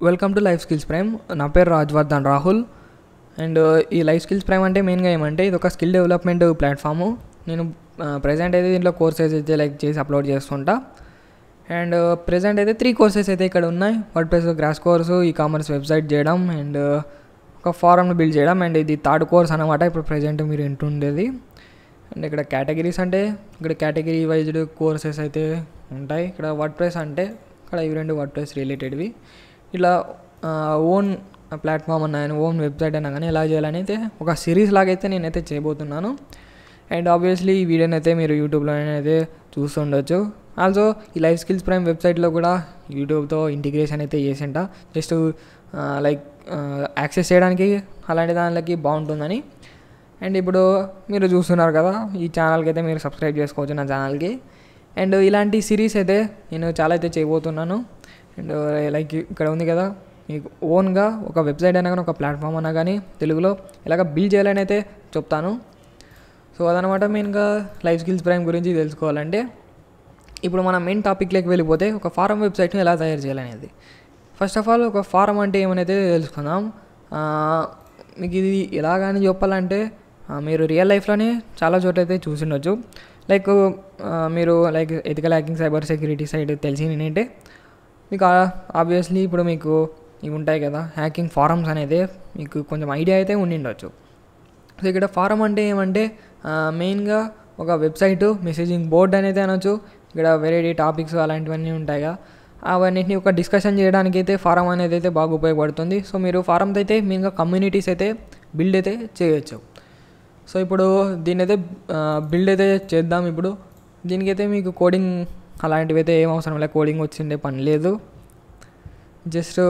Welcome to life skills prime. నా పేరు Rajvardhan Rahul. And ఈ లైఫ్ స్కిల్స్ ప్రైమ్ అంటే మెయిన్గా ఏమంటే ఇది ఒక స్కిల్ డెవలప్మెంట్ ప్లాట్ఫాము. నేను ప్రజెంట్ అయితే దీంట్లో కోర్సెస్ అయితే చేసి అప్లోడ్ చేస్తుంటా. అండ్ ప్రజెంట్ అయితే 3 కోర్సెస్ అయితే ఇక్కడ ఉన్నాయి. WordPress crash course, e-commerce website చేయడం, అండ్ ఒక ఫారమ్ని బిల్డ్ చేయడం. అండ్ ఇది 3rd కోర్స్ అనమాట ఇప్పుడు ప్రజెంట్ మీరు వింటుండేది. అండ్ ఇక్కడ కేటగిరీస్ అంటే ఇక్కడ కేటగిరీ వైజ్డ్ కోర్సెస్ అయితే ఉంటాయి. ఇక్కడ వర్డ్ప్రెస్ అంటే ఇక్కడ ఇవి 2 వర్డ్ప్రెస్ రిలేటెడ్వి. ఇలా ఓన్ ప్లాట్ఫామ్ అన్నా కానీ ఓన్ వెబ్సైట్ అయినా కానీ ఎలా చేయాలని అయితే ఒక సిరీస్ లాగైతే నేనైతే చేయబోతున్నాను. అండ్ ఆబ్వియస్లీ ఈ వీడియోని అయితే మీరు యూట్యూబ్లోనైతే చూస్తుండొచ్చు. ఆల్సో ఈ లైఫ్ స్కిల్స్ ప్రైమ్ వెబ్సైట్లో కూడా యూట్యూబ్తో ఇంటిగ్రేషన్ అయితే చేసింట, జస్ట్ లైక్ యాక్సెస్ చేయడానికి అలాంటి దానికి బాగుంటుందని. అండ్ ఇప్పుడు మీరు చూస్తున్నారు కదా, ఈ ఛానల్కి అయితే మీరు సబ్స్క్రైబ్ చేసుకోవచ్చు నా ఛానల్కి. అండ్ ఇలాంటి సిరీస్ అయితే నేను చాలా అయితే చేయబోతున్నాను. అండ్ లైక్ ఇక్కడ ఉంది కదా, మీకు ఓన్గా ఒక వెబ్సైట్ అయినా కానీ ఒక ప్లాట్ఫామ్ అయినా కానీ తెలుగులో ఎలాగ బిల్డ్ చేయాలని అయితే చెప్తాను. సో అదనమాట మెయిన్గా లైఫ్ స్కిల్స్ ప్రైమ్ గురించి తెలుసుకోవాలంటే. ఇప్పుడు మనం మెయిన్ టాపిక్లోకి వెళ్ళిపోతే ఒక ఫారం వెబ్సైట్ని ఎలా తయారు చేయాలనేది. ఫస్ట్ ఆఫ్ ఆల్ ఒక ఫారం అంటే ఏమనేది తెలుసుకుందాం. మీకు ఇది ఎలాగని చెప్పాలంటే మీరు రియల్ లైఫ్లోనే చాలా చోట్ల అయితే చూసిండొచ్చు. లైక్ మీరు like ethical hacking, cyber security side తెలిసి నేనంటే మీకు ఆబ్వియస్లీ ఇప్పుడు మీకు ఇవి ఉంటాయి కదా హ్యాకింగ్ ఫారమ్స్ అనేది మీకు కొంచెం ఐడియా అయితే ఉండిండొచ్చు. సో ఇక్కడ ఫారం అంటే ఏమంటే మెయిన్గా ఒక వెబ్సైటు మెసేజింగ్ బోర్డ్ అనేది అనొచ్చు. ఇక్కడ వెరైటీ టాపిక్స్ అలాంటివన్నీ ఉంటాయి కదా, అవన్నిటిని ఒక డిస్కషన్ చేయడానికి అయితే ఫారం అనేది అయితే బాగా ఉపయోగపడుతుంది. సో మీరు ఫారమ్స్ అయితే మెయిన్గా కమ్యూనిటీస్ అయితే బిల్డ్ అయితే చేయొచ్చు. సో ఇప్పుడు దీని అయితే బిల్డ్ అయితే చేద్దాం. ఇప్పుడు దీనికైతే మీకు కోడింగ్ అలాంటివి అయితే ఏం అవసరం లేదు, కోడింగ్ వచ్చిండే పని లేదు. జస్ట్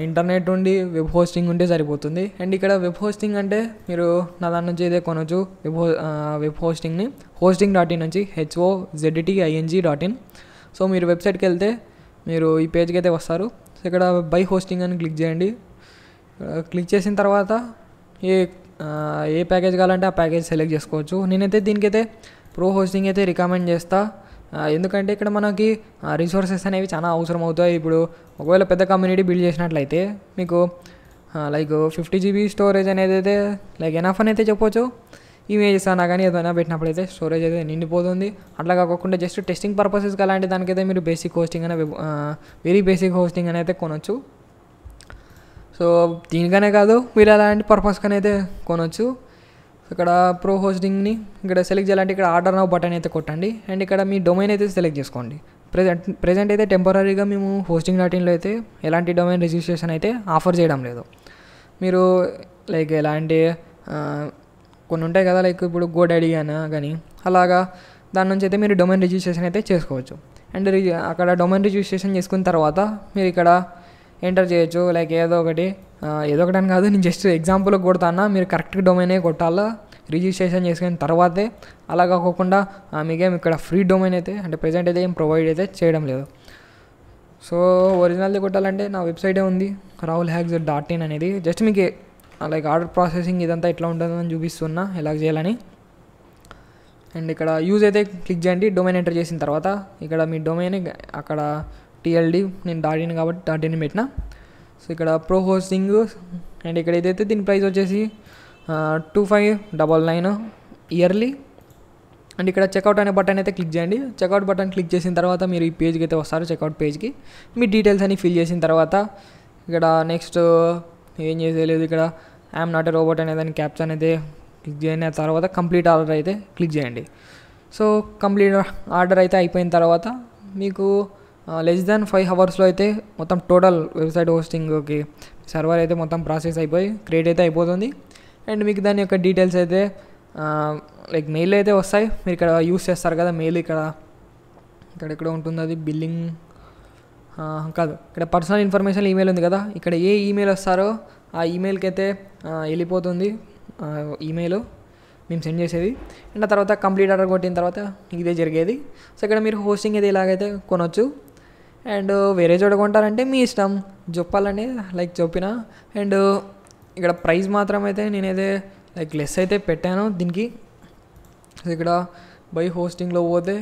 ఇంటర్నెట్ ఉండి వెబ్ హోస్టింగ్ ఉంటే సరిపోతుంది. అండ్ ఇక్కడ వెబ్ హోస్టింగ్ అంటే మీరు నా దాని నుంచి అయితే కొనవచ్చు వెబ్ హోస్టింగ్ని hosting.in నుంచి HOZTING.in. సో మీరు వెబ్సైట్కి వెళ్తే మీరు ఈ పేజ్కి అయితే వస్తారు. సో ఇక్కడ బై హోస్టింగ్ అని క్లిక్ చేయండి. క్లిక్ చేసిన తర్వాత ఏ ప్యాకేజ్ కావాలంటే ఆ ప్యాకేజ్ సెలెక్ట్ చేసుకోవచ్చు. నేనైతే దీనికైతే ప్రో హోస్టింగ్ అయితే రికమెండ్ చేస్తా. ఎందుకంటే ఇక్కడ మనకి రిసోర్సెస్ అనేవి చాలా అవసరం అవుతాయి. ఇప్పుడు ఒకవేళ పెద్ద కమ్యూనిటీ బిల్డ్ చేసినట్లయితే మీకు లైక్ 50 GB స్టోరేజ్ అనేది అయితే లైక్ ఎనఫ్ అని అయితే చెప్పొచ్చు. ఇమేజెస్ అన్నా కానీ ఏదైనా పెట్టినప్పుడు అయితే స్టోరేజ్ అయితే నిండిపోతుంది. అట్లా కాకుండా జస్ట్ టెస్టింగ్ పర్పసెస్కి అలాంటి దానికైతే మీరు బేసిక్ హోస్టింగ్ అనే వెరీ బేసిక్ హోస్టింగ్ అని అయితే కొనవచ్చు. సో దీనికనే కాదు మీరు అలాంటి పర్పస్కని అయితే కొనవచ్చు. ఇక్కడ ప్రో హోస్టింగ్ని ఇక్కడ సెలెక్ట్ చేయాలంటే ఇక్కడ ఆర్డర్ నౌ బటన్ అయితే కొట్టండి. అండ్ ఇక్కడ మీ డొమైన్ అయితే సెలెక్ట్ చేసుకోండి. ప్రజెంట్ అయితే టెంపరీగా మేము hosting.inలో అయితే ఎలాంటి డొమైన్ రిజిస్ట్రేషన్ అయితే ఆఫర్ చేయడం లేదు. మీరు లైక్ ఎలాంటి కొన్ని ఉంటాయి కదా, లైక్ ఇప్పుడు GoDaddy అయినా కానీ అలాగా దాని నుంచి అయితే మీరు డొమైన్ రిజిస్ట్రేషన్ అయితే చేసుకోవచ్చు. అండ్ అక్కడ డొమైన్ రిజిస్ట్రేషన్ చేసుకున్న తర్వాత మీరు ఇక్కడ ఎంటర్ చేయొచ్చు. లైక్ ఏదో ఒకటి అని కాదు, నేను జస్ట్ ఎగ్జాంపుల్కి కొడతానా, మీరు కరెక్ట్గా డొమైనే కొట్టాలా రిజిస్ట్రేషన్ చేసుకున్న తర్వాతే. అలా కాకుండా మీకేం ఇక్కడ ఫ్రీ డొమైన్ అయితే అంటే ప్రజెంట్ అయితే ఏం ప్రొవైడ్ అయితే చేయడం లేదు. సో ఒరిజినల్ది కొట్టాలంటే నా వెబ్సైటే ఉంది rahulhacks.in అనేది. జస్ట్ మీకు లైక్ ఆర్డర్ ప్రాసెసింగ్ ఇదంతా ఎట్లా ఉంటుందని చూపిస్తున్నా ఎలా చేయాలని. అండ్ ఇక్కడ యూజ్ అయితే క్లిక్ చేయండి. డొమైన్ ఎంటర్ చేసిన తర్వాత ఇక్కడ మీ డొమైన్ అక్కడ TLD నేను .in కాబట్టి .in పెట్టిన. సో ఇక్కడ ప్రో హోస్టింగ్ అండ్ ఇక్కడ ఏదైతే దీని ప్రైస్ వచ్చేసి 2599 ఇయర్లీ. అండ్ ఇక్కడ చెక్అవుట్ అనే బటన్ అయితే క్లిక్ చేయండి. చెక్అవుట్ బటన్ క్లిక్ చేసిన తర్వాత మీరు ఈ పేజ్కి అయితే వస్తారు. చెక్అవుట్ పేజ్కి మీ డీటెయిల్స్ అని ఫిల్ చేసిన తర్వాత ఇక్కడ నెక్స్ట్ ఏం చేసేయలేదు, ఇక్కడ ఐఎమ్ నాట్ ఏ రోబోట్ అనే దాన్ని క్యాప్చర్ అయితే క్లిక్ చేయండి. ఆ తర్వాత కంప్లీట్ ఆర్డర్ అయితే క్లిక్ చేయండి. సో కంప్లీట్ ఆర్డర్ అయితే అయిపోయిన తర్వాత మీకు లెస్ దాన్ 5 అవర్స్లో అయితే మొత్తం టోటల్ వెబ్సైట్ హోస్టింగ్కి సర్వర్ అయితే మొత్తం ప్రాసెస్ అయిపోయి క్రియేట్ అయితే అయిపోతుంది. అండ్ మీకు దాని యొక్క డీటెయిల్స్ అయితే లైక్ మెయిల్ అయితే వస్తాయి. మీరు ఇక్కడ యూస్ చేస్తారు కదా మెయిల్, ఇక్కడ ఉంటుంది అది బిల్లింగ్ కాదు, ఇక్కడ పర్సనల్ ఇన్ఫర్మేషన్ ఈమెయిల్ ఉంది కదా, ఇక్కడ ఏ ఈమెయిల్ వస్తారో ఆ ఈమెయిల్కి అయితే వెళ్ళిపోతుంది ఈమెయిల్ మేము సెండ్ చేసేది. అండ్ ఆ తర్వాత కంప్లీట్ ఆర్డర్ కొట్టిన తర్వాత ఇదే జరిగేది. సో ఇక్కడ మీరు హోస్టింగ్ అయితే ఇలాగైతే కొనవచ్చు. అండ్ వేరే చోట కొంటారంటే మీ ఇష్టం చెప్పాలండి లైక్ చెప్పిన. అండ్ ఇక్కడ ప్రైస్ మాత్రం అయితే నేనైతే లైక్ లెస్ అయితే పెట్టాను దీనికి. ఇక్కడ బై హోస్టింగ్లో పోతే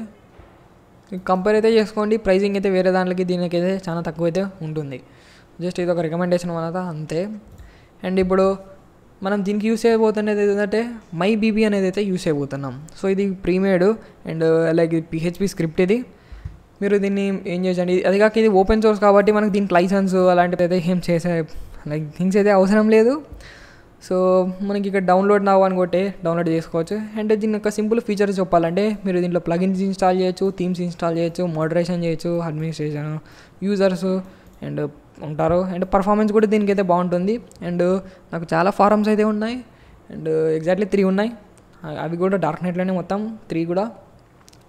కంపేర్ అయితే చేసుకోండి. ప్రైజింగ్ అయితే వేరే దాంట్లోకి దీనికి అయితే చాలా తక్కువ అయితే ఉంటుంది. జస్ట్ ఇది ఒక రికమెండేషన్ అన్నది అంతే. అండ్ ఇప్పుడు మనం దీనికి యూస్ చేయబోతున్నది ఏంటంటే మై బీబీ అనేది అయితే యూస్ చేయబోతున్నాం. సో ఇది ప్రీమేడ్ అండ్ లైక్ ఇది పిహెచ్పి స్క్రిప్ట్. ఇది మీరు దీన్ని ఏం చేయండి, అది కాక ఇది ఓపెన్ సోర్స్ కాబట్టి మనకు దీనికి లైసెన్స్ అలాంటివి అయితే ఏం చేసే లైక్ థింగ్స్ అయితే అవసరం లేదు. సో మనకి ఇక్కడ డౌన్లోడ్ నౌ అని కొట్టే డౌన్లోడ్ చేసుకోవచ్చు. అండ్ దీని యొక్క సింపుల్ ఫీచర్స్ చెప్పాలంటే మీరు దీంట్లో ప్లగిన్స్ ఇన్స్టాల్ చేయొచ్చు, థీమ్స్ ఇన్స్టాల్ చేయొచ్చు, మోడరేషన్ చేయొచ్చు, అడ్మినిస్ట్రేషన్, యూజర్స్ అండ్ ఉంటారు. అండ్ పర్ఫార్మెన్స్ కూడా దీనికైతే బాగుంటుంది. అండ్ నాకు చాలా ఫారమ్స్ అయితే ఉన్నాయి అండ్ ఎగ్జాక్ట్లీ 3 ఉన్నాయి. అవి కూడా డార్క్ నెట్లోనే మొత్తం 3 కూడా.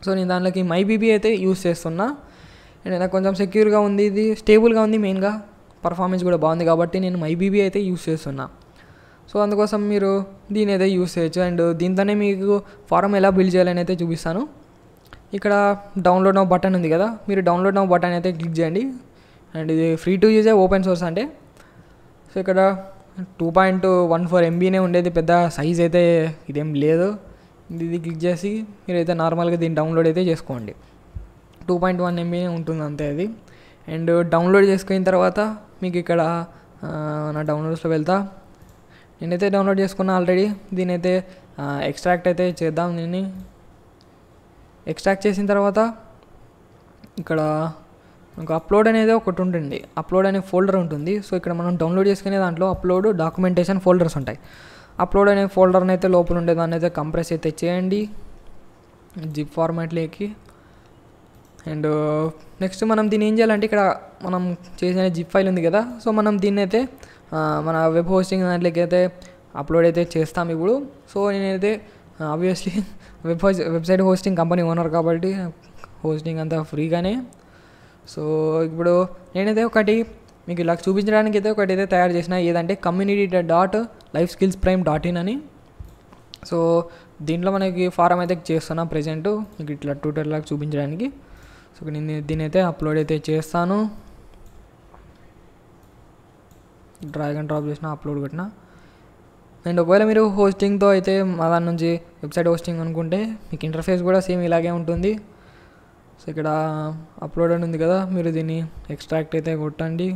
సో నేను దాంట్లోకి మై బీబీ అయితే యూస్ చేస్తున్నా. అండ్ నాకు కొంచెం సెక్యూర్గా ఉంది, ఇది స్టేబుల్గా ఉంది, మెయిన్గా పర్ఫార్మెన్స్ కూడా బాగుంది కాబట్టి నేను మై బీబీ అయితే యూస్ చేస్తున్నా. సో అందుకోసం మీరు దీని అయితే యూస్ చేయొచ్చు. అండ్ దీంతోనే మీకు ఫారం ఎలా బిల్డ్ చేయాలని అయితే చూపిస్తాను. ఇక్కడ డౌన్లోడ్ నౌ బటన్ ఉంది కదా, మీరు డౌన్లోడ్ నౌ బటన్ అయితే క్లిక్ చేయండి. అండ్ ఇది ఫ్రీ టు యూజే, ఓపెన్ సోర్స్ అంటే. సో ఇక్కడ 2.14 MBనే ఉండేది, పెద్ద సైజ్ అయితే ఇదేం లేదు. ఇది క్లిక్ చేసి మీరైతే నార్మల్గా దీన్ని డౌన్లోడ్ అయితే చేసుకోండి. 2.1 MBనే ఉంటుంది అంతే అది. అండ్ డౌన్లోడ్ చేసుకున్న తర్వాత మీకు ఇక్కడ నా డౌన్లోడ్స్లో వెళ్తా. నేనైతే డౌన్లోడ్ చేసుకున్నా ఆల్రెడీ. దీనైతే ఎక్స్ట్రాక్ట్ అయితే చేద్దాం. దీన్ని ఎక్స్ట్రాక్ట్ చేసిన తర్వాత ఇక్కడ మనకు అప్లోడ్ అనేది ఒకటి ఉంటుంది, అప్లోడ్ అనే ఫోల్డర్ ఉంటుంది. సో ఇక్కడ మనం డౌన్లోడ్ చేసుకునే దాంట్లో అప్లోడ్, డాక్యుమెంటేషన్ ఫోల్డర్స్ ఉంటాయి. అప్లోడ్ అనే ఫోల్డర్ని అయితే లోపల ఉండే దాన్ని అయితే కంప్రెస్ అయితే చేయండి జిప్ ఫార్మాట్లోకి. అండ్ నెక్స్ట్ మనం దీన్ని ఏం చేయాలంటే ఇక్కడ మనం చేసిన జిప్ ఫైల్ ఉంది కదా, సో మనం దీన్ని అయితే మన వెబ్ హోస్టింగ్ దాంట్లోకి అయితే అప్లోడ్ అయితే చేస్తాం ఇప్పుడు. సో నేనైతే obviously website hosting company owner కాబట్టి హోస్టింగ్ అంతా ఫ్రీగానే. సో ఇప్పుడు నేనైతే ఒకటి మీకు ఇలా చూపించడానికి అయితే ఒకటి అయితే తయారు చేసిన, ఏదంటే community.lifeskillsprime.in అని. సో దీంట్లో మనకి ఫారం అయితే చేస్తున్నా ప్రజెంట్ మీకు ఇట్లా ట్యూటోరియల్ చూపించడానికి. సో నేను దీని అయితే అప్లోడ్ అయితే చేస్తాను. డ్రాగ్ అండ్ డ్రాప్ చేసిన, అప్లోడ్ కొట్టిన. అండ్ ఒకవేళ మీరు హోస్టింగ్తో అయితే మా దాని నుంచి వెబ్సైట్ హోస్టింగ్ అనుకుంటే మీకు ఇంటర్ఫేస్ కూడా సేమ్ ఇలాగే ఉంటుంది. సో ఇక్కడ అప్లోడ్ అని ఉంది కదా, మీరు దీన్ని ఎక్స్ట్రాక్ట్ అయితే కొట్టండి.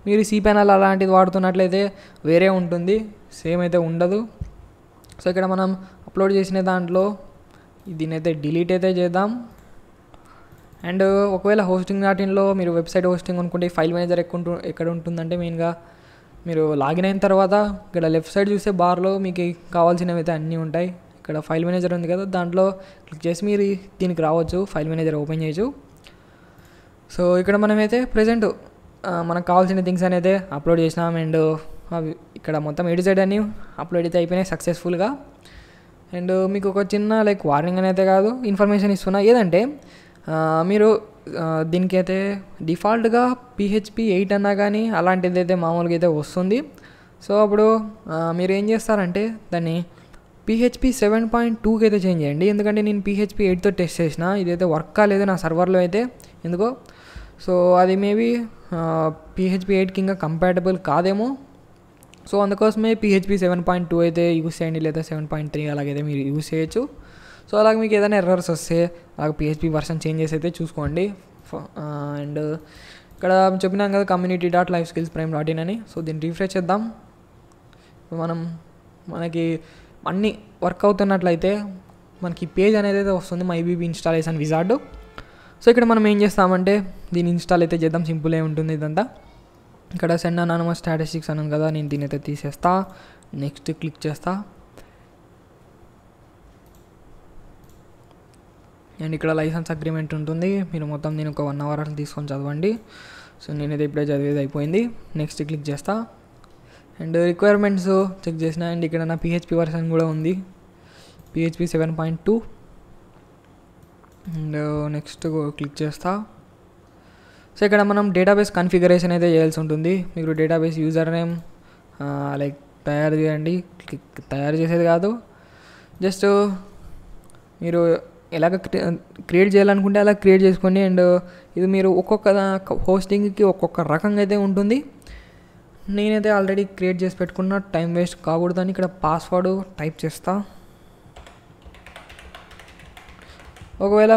మీరు cPanel అలాంటిది వాడుతున్నట్లయితే వేరే ఉంటుంది, సేమ్ అయితే ఉండదు. సో ఇక్కడ మనం అప్లోడ్ చేసిన దాంట్లో దీన్ని అయితే డిలీట్ అయితే చేద్దాం. అండ్ ఒకవేళ hosting.inలో మీరు వెబ్సైట్ హోస్టింగ్ అనుకుంటే ఫైల్ మేనేజర్ ఎక్కడ ఉంటుందంటే మెయిన్గా మీరు లాగిన్ అయిన తర్వాత ఇక్కడ లెఫ్ట్ సైడ్ చూసే బార్లో మీకు కావాల్సినవి అయితే అన్నీ ఉంటాయి. ఇక్కడ ఫైల్ మేనేజర్ ఉంది కదా, దాంట్లో క్లిక్ చేసి మీరు దీనికి రావచ్చు, ఫైల్ మేనేజర్ ఓపెన్ చేయొచ్చు. సో ఇక్కడ మనమైతే ప్రజెంట్ మనకు కావాల్సిన థింగ్స్ అనేది అప్లోడ్ చేసినాం. అండ్ అవి ఇక్కడ మొత్తం ఎడిసైడ్ అని అప్లోడ్ అయితే అయిపోయినాయి సక్సెస్ఫుల్గా. అండ్ మీకు ఒక చిన్న లైక్ వార్నింగ్ అనేది కాదు, ఇన్ఫర్మేషన్ ఇస్తున్నా. ఏదంటే మీరు దీనికైతే డిఫాల్ట్గా PHP 8 అన్నా కానీ అలాంటిది అయితే మామూలుగా అయితే వస్తుంది. సో అప్పుడు మీరు ఏం చేస్తారంటే దాన్ని PHP 7.2కి అయితే చేంజ్ చేయండి. ఎందుకంటే నేను PHP 8తో టెస్ట్ చేసిన, ఇదైతే వర్క్ కాలేదు నా సర్వర్లో అయితే ఎందుకో. సో అది మేబీ PHP 8కి ఇంకా కంపాటబుల్ కాదేమో. సో అందుకోసమే PHP 7.2 అయితే యూస్ చేయండి, లేదా 7.3 అలాగైతే మీరు యూస్ చేయొచ్చు. సో అలాగే మీకు ఏదైనా ఎర్రర్స్ వస్తే అలాగే PHP వర్షన్ చేంజెస్ అయితే చూసుకోండి. అండ్ ఇక్కడ చెప్పినాం కదా community.lifeskillsprime.in అని. సో దీన్ని రిఫ్రెష్ చేద్దాం. మనకి అన్నీ వర్క్ అవుతున్నట్లయితే మనకి పేజ్ అనేది అయితే వస్తుంది, మైబీబీ ఇన్స్టాలేషన్ విజార్డ్. సో ఇక్కడ మనం ఏం చేస్తామంటే దీన్ని ఇన్స్టాల్ అయితే చేద్దాం, సింపుల్ ఏ ఉంటుంది ఇదంతా. ఇక్కడ సెండ్ అనానమస్ స్టాటిస్టిక్స్ అన్నాను కదా, నేను దీని అయితే తీసేస్తా, నెక్స్ట్ క్లిక్ చేస్తా. అండ్ ఇక్కడ లైసెన్స్ అగ్రిమెంట్ ఉంటుంది, మీరు మొత్తం నేను ఒక 1 అవర్ తీసుకొని చదవండి. సో నేనైతే ఇప్పుడే చదివేది అయిపోయింది, నెక్స్ట్ క్లిక్ చేస్తా. అండ్ రిక్వైర్మెంట్స్ చెక్ చేసిన. అండ్ ఇక్కడ నా PHP వర్షన్ కూడా ఉంది, PHP 7.2. అండ్ నెక్స్ట్ క్లిక్ చేస్తా. సో ఇక్కడ మనం డేటాబేస్ కాన్ఫిగరేషన్ అయితే చేయాల్సి ఉంటుంది. మీరు డేటాబేస్ యూజర్ నేమ్ లైక్ తయారు చేయండి, తయారు చేసేది కాదు, జస్ట్ మీరు ఎలాగ క్రియేట్ చేయాలనుకుంటే అలా క్రియేట్ చేసుకోండి. అండ్ ఇది మీరు ఒక్కొక్క హోస్టింగ్కి ఒక్కొక్క రకంగా అయితే ఉంటుంది. నేనైతే ఆల్రెడీ క్రియేట్ చేసి పెట్టుకున్న, టైం వేస్ట్ కాకూడదని ఇక్కడ పాస్వర్డ్ టైప్ చేస్తా. ఒకవేళ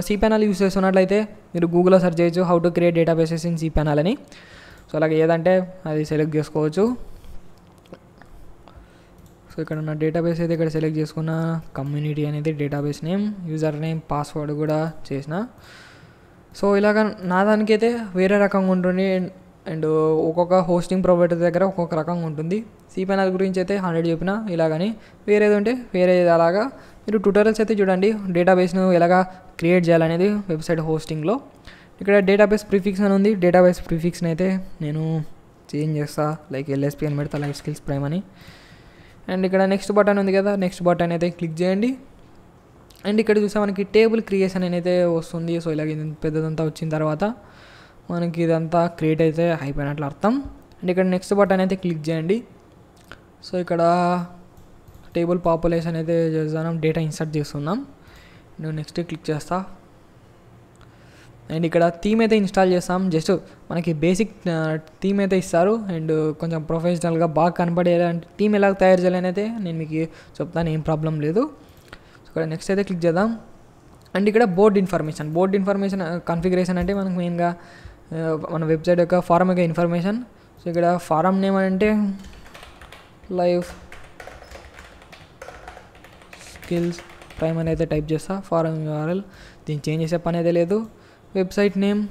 cPanel యూస్ చేస్తున్నట్లయితే మీరు గూగుల్లో సెర్చ్ చేయొచ్చు how to create databases in cPanel అని. సో అలాగే ఏదంటే అది సెలెక్ట్ చేసుకోవచ్చు. సో ఇక్కడ నా డేటాబేస్ అయితే ఇక్కడ సెలెక్ట్ చేసుకున్న, కమ్యూనిటీ అనేది database name, user name, password కూడా చేసిన. సో ఇలాగ నా దానికైతే వేరే రకంగా ఉంటుంది అండ్ ఒక్కొక్క హోస్టింగ్ ప్రొవైడర్ దగ్గర ఒక్కొక్క రకంగా ఉంటుంది. cPanel గురించి అయితే 100 చెప్పిన, ఇలాగని వేరేది ఉంటే వేరేది. అలాగా మీరు ట్యూటోరియల్స్ అయితే చూడండి డేటాబేస్ను ఎలాగా క్రియేట్ చేయాలనేది వెబ్సైట్ హోస్టింగ్లో. ఇక్కడ డేటాబేస్ ప్రిఫిక్స్ అని ఉంది. డేటాబేస్ ప్రిఫిక్స్ని అయితే నేను చేంజ్ చేస్తా, లైక్ LSP అని పెడతా, లైఫ్ స్కిల్స్ ప్రైమ్ అని. అండ్ ఇక్కడ నెక్స్ట్ బటన్ ఉంది కదా, నెక్స్ట్ బటన్ అయితే క్లిక్ చేయండి. అండ్ ఇక్కడ చూసా మనకి టేబుల్ క్రియేషన్ అనేది వస్తుంది. సో ఇలాగ పెద్దదంతా వచ్చిన తర్వాత మనకి ఇదంతా క్రియేట్ అయితే అయిపోయినట్లు అర్థం. అండ్ ఇక్కడ నెక్స్ట్ బటన్ అయితే క్లిక్ చేయండి. సో ఇక్కడ టేబుల్ పాపులేషన్ అయితే చేస్తున్నాం, డేటా ఇన్సర్ట్ చేస్తున్నాం. నేను నెక్స్ట్ క్లిక్ చేస్తా. అండ్ ఇక్కడ థీమ్ అయితే ఇన్స్టాల్ చేస్తాం. జస్ట్ మనకి బేసిక్ థీమ్ అయితే ఇస్తారు అండ్ కొంచెం ప్రొఫెషనల్గా బాగా కనపడేలాంటి థీమ్ ఎలా తయారు చేయాలని అయితే నేను మీకు చెప్తాను, ఏం ప్రాబ్లం లేదు. సో ఇక్కడ నెక్స్ట్ అయితే క్లిక్ చేద్దాం. అండ్ ఇక్కడ బోర్డ్ ఇన్ఫర్మేషన్ కాన్ఫిగరేషన్ అంటే మనకు మెయిన్గా మన వెబ్సైట్ యొక్క ఫారం యొక్క ఇన్ఫర్మేషన్. సో ఇక్కడ ఫారం నేమ్ అంటే లైఫ్ స్కిల్స్ ప్రైమ్ అని అయితే టైప్ చేస్తా. ఫారం URL దీన్ని చేంజ్ చేసే పని అయితే లేదు. Website name,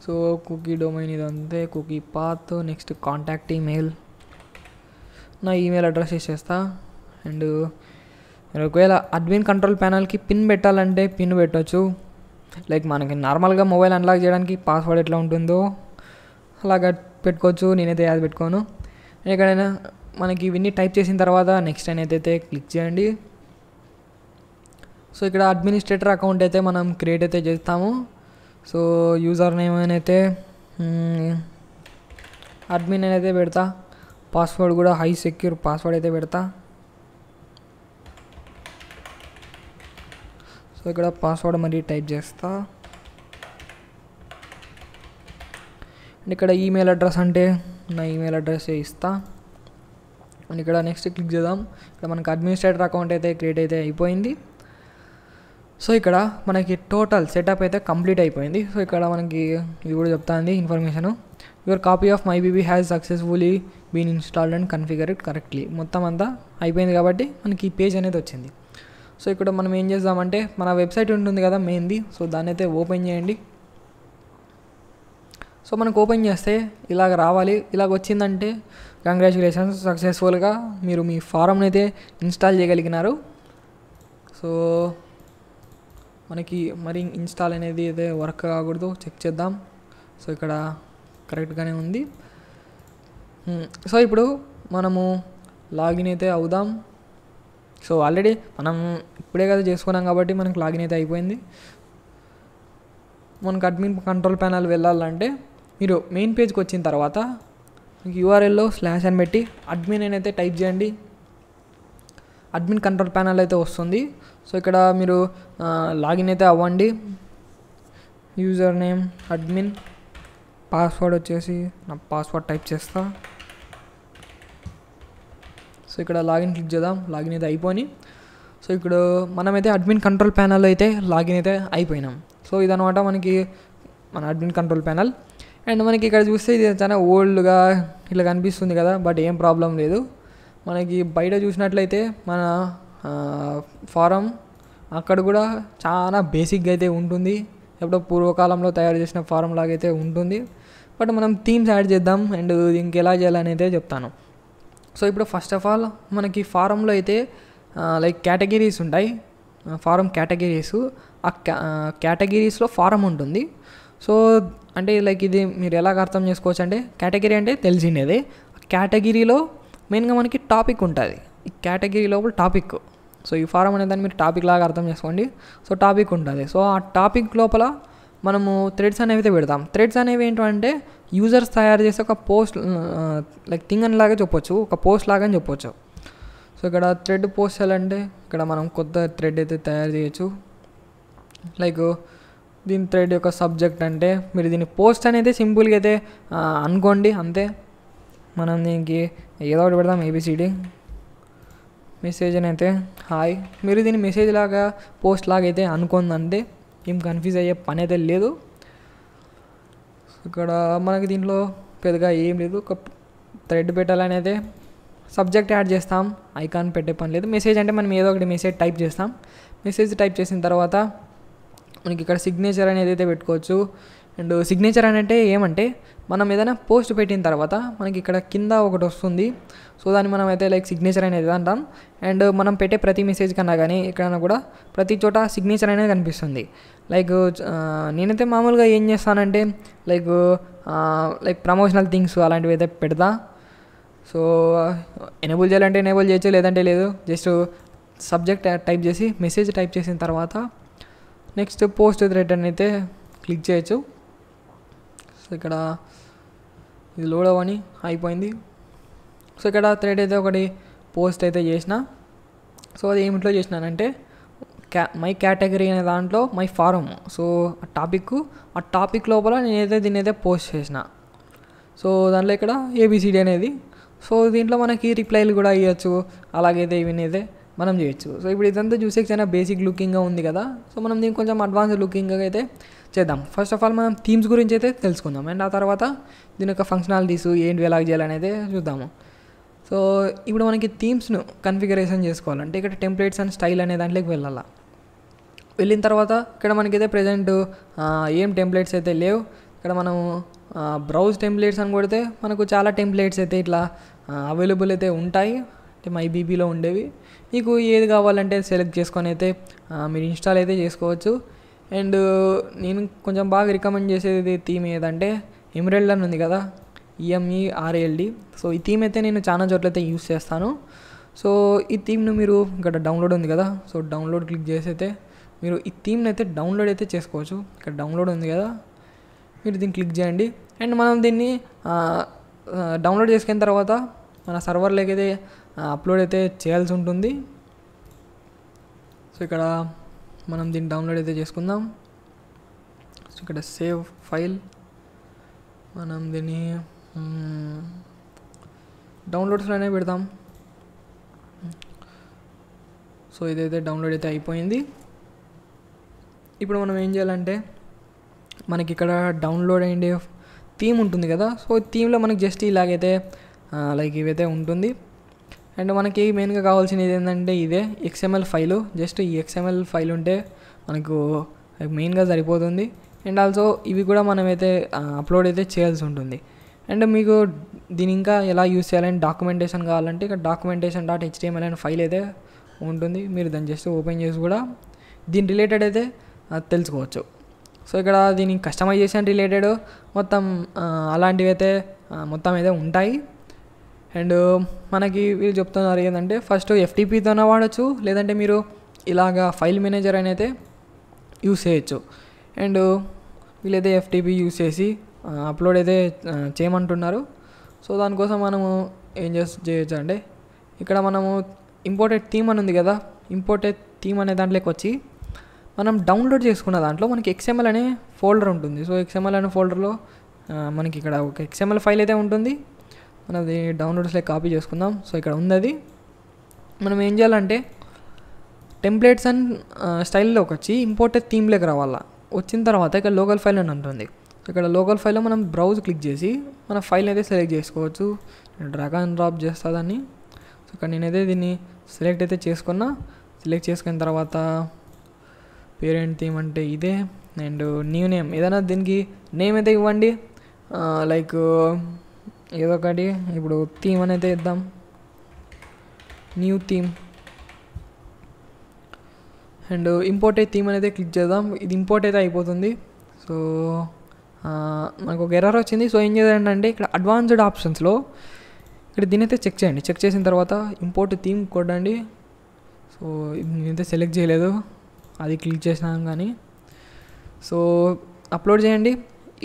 so cookie domain ఇదంతే, cookie path, next contact email, నా ఈమెయిల్ అడ్రస్ ఇచ్చేస్తా. అండ్ ఒకవేళ అడ్మిన్ కంట్రోల్ ప్యానల్కి పిన్ పెట్టాలంటే పిన్ పెట్టవచ్చు. లైక్ మనకి నార్మల్గా మొబైల్ అన్లాక్ చేయడానికి పాస్వర్డ్ ఎట్లా ఉంటుందో అలాగా పెట్టుకోవచ్చు. నేనైతే అది పెట్టుకోను. ఎక్కడైనా మనకి ఇవన్నీ టైప్ చేసిన తర్వాత నెక్స్ట్ అయితే క్లిక్ చేయండి. సో ఇక్కడ అడ్మినిస్ట్రేటర్ అకౌంట్ అయితే మనం క్రియేట్ అయితే చేస్తాము. సో యూజర్ నేమ్ అయితే అడ్మిన్ అయితే పెడతా. పాస్వర్డ్ కూడా హై సెక్యూర్ పాస్వర్డ్ అయితే పెడతా. సో ఇక్కడ పాస్వర్డ్ మరి టైప్ చేస్తా. అండ్ ఇక్కడ ఈమెయిల్ అడ్రస్ అంటే నా ఈమెయిల్ అడ్రస్ ఇస్తా. అండ్ ఇక్కడ నెక్స్ట్ క్లిక్ చేద్దాం. ఇక్కడ మనకి అడ్మినిస్ట్రేటర్ అకౌంట్ అయితే క్రియేట్ అయితే అయిపోయింది. సో ఇక్కడ మనకి టోటల్ సెటప్ అయితే కంప్లీట్ అయిపోయింది. సో ఇక్కడ మనకి ఇది కూడా చెప్తాంది information, your copy of MyBB has successfully been installed and configured correctly. మొత్తం అంతా అయిపోయింది కాబట్టి మనకి ఈ పేజ్ అనేది వచ్చింది. సో ఇక్కడ మనం ఏం చేద్దామంటే మన వెబ్సైట్ ఉంటుంది కదా మెయిన్ది, సో దాన్ని అయితే ఓపెన్ చేయండి. సో మనకు ఓపెన్ చేస్తే ఇలాగ రావాలి. ఇలాగ వచ్చిందంటే కంగ్రాచులేషన్స్, సక్సెస్ఫుల్గా మీరు మీ ఫారంని అయితే ఇన్స్టాల్ చేయగలిగినారు. సో మనకి మరి ఇన్స్టాల్ అనేది అయితే వర్క్ కాకూడదు, చెక్ చేద్దాం. సో ఇక్కడ కరెక్ట్గానే ఉంది. సో ఇప్పుడు మనము లాగిన్ అయితే అవుదాం. సో ఆల్రెడీ మనం ఇప్పుడే కదా చేసుకున్నాం కాబట్టి మనకు లాగిన్ అయితే అయిపోయింది. మనకు అడ్మిన్ కంట్రోల్ ప్యానల్ వెళ్ళాలంటే మీరు మెయిన్ పేజ్కి వచ్చిన తర్వాత మీకు URLలో స్లాష్ అని పెట్టి అడ్మిన్ అని అయితే టైప్ చేయండి. అడ్మిన్ కంట్రోల్ ప్యానల్ అయితే వస్తుంది. సో ఇక్కడ మీరు లాగిన్ అయితే అవ్వండి. యూజర్ నేమ్ అడ్మిన్, పాస్వర్డ్ వచ్చేసి నా పాస్వర్డ్ టైప్ చేస్తా. సో ఇక్కడ లాగిన్ క్లిక్ చేద్దాం. లాగిన్ అయితే అయిపోయి, సో ఇక్కడ మనమైతే అడ్మిన్ కంట్రోల్ ప్యానల్లో అయితే లాగిన్ అయితే అయిపోయినాం. సో ఇదనమాట మనకి మన అడ్మిన్ కంట్రోల్ ప్యానల్. అండ్ మనకి ఇక్కడ చూస్తే ఇది చాలా ఓల్డ్గా ఇలా కనిపిస్తుంది కదా, బట్ ఏం ప్రాబ్లం లేదు. మనకి బయట చూసినట్లయితే మన ఫారం అక్కడ కూడా చాలా బేసిక్గా అయితే ఉంటుంది. ఎప్పుడో పూర్వకాలంలో తయారు చేసిన ఫారం లాగైతే ఉంటుంది. బట్ మనం థీమ్స్ యాడ్ చేద్దాం అండ్ ఇంకెలా చేయాలని అయితే చెప్తాను. సో ఇప్పుడు ఫస్ట్ ఆఫ్ ఆల్ మనకి ఫారంలో అయితే లైక్ కేటగిరీస్ ఉంటాయి. ఫారం కేటగిరీస్, ఆ కేటగిరీస్లో ఫారం ఉంటుంది. సో అంటే లైక్ ఇది మీరు ఎలాగ అర్థం చేసుకోవచ్చు అంటే కేటగిరీ అంటే తెలిసిండేది. కేటగిరీలో మెయిన్గా మనకి టాపిక్ ఉంటుంది. ఈ కేటగిరీ లోపల టాపిక్. సో ఈ ఫారం అనే దాన్ని మీరు టాపిక్ లాగా అర్థం చేసుకోండి. సో టాపిక్ ఉంటుంది. సో ఆ టాపిక్ లోపల మనము థ్రెడ్స్ అనేవి అయితే పెడతాం. థ్రెడ్స్ అనేవి ఏంటంటే యూజర్స్ తయారు చేసే ఒక పోస్ట్ లైక్ థింగ్ అని లాగా చెప్పొచ్చు, ఒక పోస్ట్ లాగా అని చెప్పొచ్చు. సో ఇక్కడ థ్రెడ్ పోస్ట్ చేయాలంటే ఇక్కడ మనం కొత్త థ్రెడ్ అయితే తయారు చేయొచ్చు. లైక్ దీని థ్రెడ్ యొక్క సబ్జెక్ట్ అంటే మీరు దీన్ని పోస్ట్ అనేది సింపుల్గా అయితే అనుకోండి అంతే. మనం దీనికి ఏదో ఒకటి పెడదాం, ABCD మెసేజ్ అని అయితే హాయ్. మీరు దీన్ని మెసేజ్ లాగా పోస్ట్ లాగా అయితే అనుకుందంటే ఏం కన్ఫ్యూజ్ అయ్యే పని అయితే లేదు. ఇక్కడ మనకి దీంట్లో పెద్దగా ఏం లేదు, ఒక థ్రెడ్ పెట్టాలని అయితే సబ్జెక్ట్ యాడ్ చేస్తాం, ఐకాన్ పెట్టే పని లేదు. మెసేజ్ అంటే మనం ఏదో ఒకటి మెసేజ్ టైప్ చేస్తాం. మెసేజ్ టైప్ చేసిన తర్వాత మనకి ఇక్కడ సిగ్నేచర్ అనేది అయితే పెట్టుకోవచ్చు. అండ్ సిగ్నేచర్ అంటే ఏమంటే మనం ఏదైనా పోస్ట్ పెట్టిన తర్వాత మనకి ఇక్కడ కింద ఒకటి వస్తుంది, సో దాన్ని మనం అయితే లైక్ సిగ్నేచర్ అనేది అంటాం. అండ్ మనం పెట్టే ప్రతి మెసేజ్ కన్నా కానీ ఎక్కడైనా కూడా ప్రతి చోట సిగ్నేచర్ అనేది కనిపిస్తుంది. లైక్ నేనైతే మామూలుగా ఏం చేస్తానంటే లైక్ ప్రమోషనల్ థింగ్స్ అలాంటివి అయితే పెడతా. సో ఎనేబుల్ చేయాలంటే ఎనేబుల్ చేయొచ్చు, లేదంటే లేదు. జస్ట్ సబ్జెక్ట్ టైప్ చేసి మెసేజ్ టైప్ చేసిన తర్వాత నెక్స్ట్ పోస్ట్ థ్రెడ్ అని అయితే క్లిక్ చేయొచ్చు. సో ఇక్కడ ఇది లోడ్ అవ్వని అయిపోయింది. సో ఇక్కడ థ్రెడ్ అయితే ఒకటి పోస్ట్ అయితే చేసిన. సో అది ఏమిట్లో చేసినానంటే మై కేటగిరీ అనే దాంట్లో మై ఫారం, సో ఆ టాపిక్ లోపల నేనైతే దీన్ని అయితే పోస్ట్ చేసిన. సో దాంట్లో ఇక్కడ ఏబిసిడి అనేది, సో దీంట్లో మనకి రిప్లైలు కూడా ఇవ్వచ్చు, అలాగైతే ఇవన్నీ అయితే మనం చేయొచ్చు. సో ఇప్పుడు ఇదంతా చూసే చాలా బేసిక్ లుకింగ్గా ఉంది కదా. సో మనం దీన్ని కొంచెం అడ్వాన్స్ లుకింగ్గా అయితే చేద్దాం. ఫస్ట్ ఆఫ్ ఆల్ మనం థీమ్స్ గురించి అయితే తెలుసుకుందాం, అండ్ ఆ తర్వాత దీని యొక్క ఫంక్షనాలిటీస్ ఏంటి ఎలాగ చేయాలని అయితే చూద్దాము. సో ఇప్పుడు మనకి థీమ్స్ను కన్ఫిగరేషన్ చేసుకోవాలంటే ఇక్కడ టెంప్లెట్స్ అండ్ స్టైల్ అనే దాంట్లోకి వెళ్ళాలి. వెళ్ళిన తర్వాత ఇక్కడ మనకైతే ప్రజెంట్ ఏం టెంప్లెట్స్ అయితే లేవు. ఇక్కడ మనం బ్రౌజ్ టెంప్లెట్స్ అని కొడితే మనకు చాలా టెంప్లెట్స్ అయితే ఇట్లా అవైలబుల్ అయితే ఉంటాయి, అంటే మైబీబీలో ఉండేవి. మీకు ఏది కావాలంటే సెలెక్ట్ చేసుకొని అయితే మీరు ఇన్స్టాల్ అయితే చేసుకోవచ్చు. అండ్ నేను కొంచెం బాగా రికమెండ్ చేసేది థీమ్ ఏదంటే ఎమరాల్డ్ అని ఉంది కదా, EMERALD. సో ఈ థీమ్ అయితే నేను చాలా చోట్ల అయితే యూస్ చేస్తాను. సో ఈ థీమ్ను మీరు ఇక్కడ డౌన్లోడ్ ఉంది కదా, సో డౌన్లోడ్ క్లిక్ చేసి అయితే మీరు ఈ థీమ్ని అయితే డౌన్లోడ్ అయితే చేసుకోవచ్చు. ఇక్కడ డౌన్లోడ్ ఉంది కదా, మీరు దీన్ని క్లిక్ చేయండి. అండ్ మనం దీన్ని డౌన్లోడ్ చేసుకున్న తర్వాత మన సర్వర్లోకి అయితే అప్లోడ్ అయితే చేయాల్సి ఉంటుంది. సో ఇక్కడ మనం దీన్ని డౌన్లోడ్ అయితే చేసుకుందాం. సో ఇక్కడ సేవ్ ఫైల్, మనం దీన్ని డౌన్లోడ్స్లోనే పెడతాం. సో ఇదైతే డౌన్లోడ్ అయితే అయిపోయింది. ఇప్పుడు మనం ఏం చేయాలంటే మనకి ఇక్కడ డౌన్లోడ్ అయ్యే థీమ్ ఉంటుంది కదా, సో థీమ్లో మనకి జస్ట్ ఇలాగైతే లైక్ ఇవైతే ఉంటుంది. అండ్ మనకి మెయిన్గా కావాల్సినది ఏంటంటే ఇదే XML ఫైలు. జస్ట్ ఈ XML ఫైల్ ఉంటే మనకు మెయిన్గా సరిపోతుంది. అండ్ ఆల్సో ఇవి కూడా మనమైతే అప్లోడ్ అయితే చేయాల్సి ఉంటుంది. అండ్ మీకు దీని ఇంకా ఎలా యూస్ చేయాలని డాక్యుమెంటేషన్ కావాలంటే ఇక్కడ documentation.html అనే ఫైల్ అయితే ఉంటుంది. మీరు దాన్ని జస్ట్ ఓపెన్ చేసి కూడా దీని రిలేటెడ్ అయితే తెలుసుకోవచ్చు. సో ఇక్కడ దీని కస్టమైజేషన్ రిలేటెడ్ మొత్తం అలాంటివి అయితే మొత్తం అయితే ఉంటాయి. అండ్ మనకి వీళ్ళు చెప్తున్నారు ఏంటంటే ఫస్ట్ FTPతోనే వాడచ్చు, లేదంటే మీరు ఇలాగా ఫైల్ మేనేజర్ అని అయితే యూస్ చేయొచ్చు. అండ్ వీళ్ళైతే FTP యూస్ చేసి అప్లోడ్ అయితే చేయమంటున్నారు. సో దానికోసం మనము ఏం చేయొచ్చు అంటే ఇక్కడ మనము ఇంపోర్టెడ్ థీమ్ అని ఉంది కదా, ఇంపోర్టెడ్ థీమ్ అనే దాంట్లోకి వచ్చి మనం డౌన్లోడ్ చేసుకున్న దాంట్లో మనకి XML అనే ఫోల్డర్ ఉంటుంది. సో XML అనే ఫోల్డర్లో మనకి ఇక్కడ ఒక XML ఫైల్ అయితే ఉంటుంది. మనది డౌన్లోడ్స్లో కాపీ చేసుకుందాం. సో ఇక్కడ ఉంది అది. మనం ఏం చేయాలంటే టెంప్లెట్స్ అండ్ స్టైల్లోకి వచ్చి ఇంపోర్టెడ్ థీమ్లోకి రావాలా. వచ్చిన తర్వాత ఇక్కడ లోకల్ ఫైల్ అని ఉంటుంది. సో ఇక్కడ లోకల్ ఫైల్లో మనం బ్రౌజ్ క్లిక్ చేసి మన ఫైల్ అయితే సెలెక్ట్ చేసుకోవచ్చు. డ్రాగ్ అండ్ డ్రాప్ చేస్తా దాన్ని. సో ఇక్కడ నేనైతే దీన్ని సెలెక్ట్ అయితే చేసుకున్నా. సెలెక్ట్ చేసుకున్న తర్వాత పేరెంట్ థీమ్ అంటే ఇదే. అండ్ న్యూ నేమ్ ఏదైనా దీనికి నేమ్ అయితే ఇవ్వండి, లైక్ ఏదో ఒకటి. ఇప్పుడు థీమ్ అని అయితే ఇద్దాం, న్యూ థీమ్. అండ్ ఇంపోర్ట్ అయితే థీమ్ అనేది క్లిక్ చేద్దాం. ఇది ఇంపోర్ట్ అయితే అయిపోతుంది. సో మనకు ఒక ఎర్రర్ వచ్చింది. సో ఏం చేయాలంటే అంటే ఇక్కడ అడ్వాన్స్డ్ ఆప్షన్స్లో ఇక్కడ దీని అయితే చెక్ చేయండి. చెక్ చేసిన తర్వాత ఇంపోర్ట్ థీమ్ కొట్టండి. సో నేనైతే సెలెక్ట్ చేయలేదు, అది క్లిక్ చేసినాను కానీ. సో అప్లోడ్ చేయండి,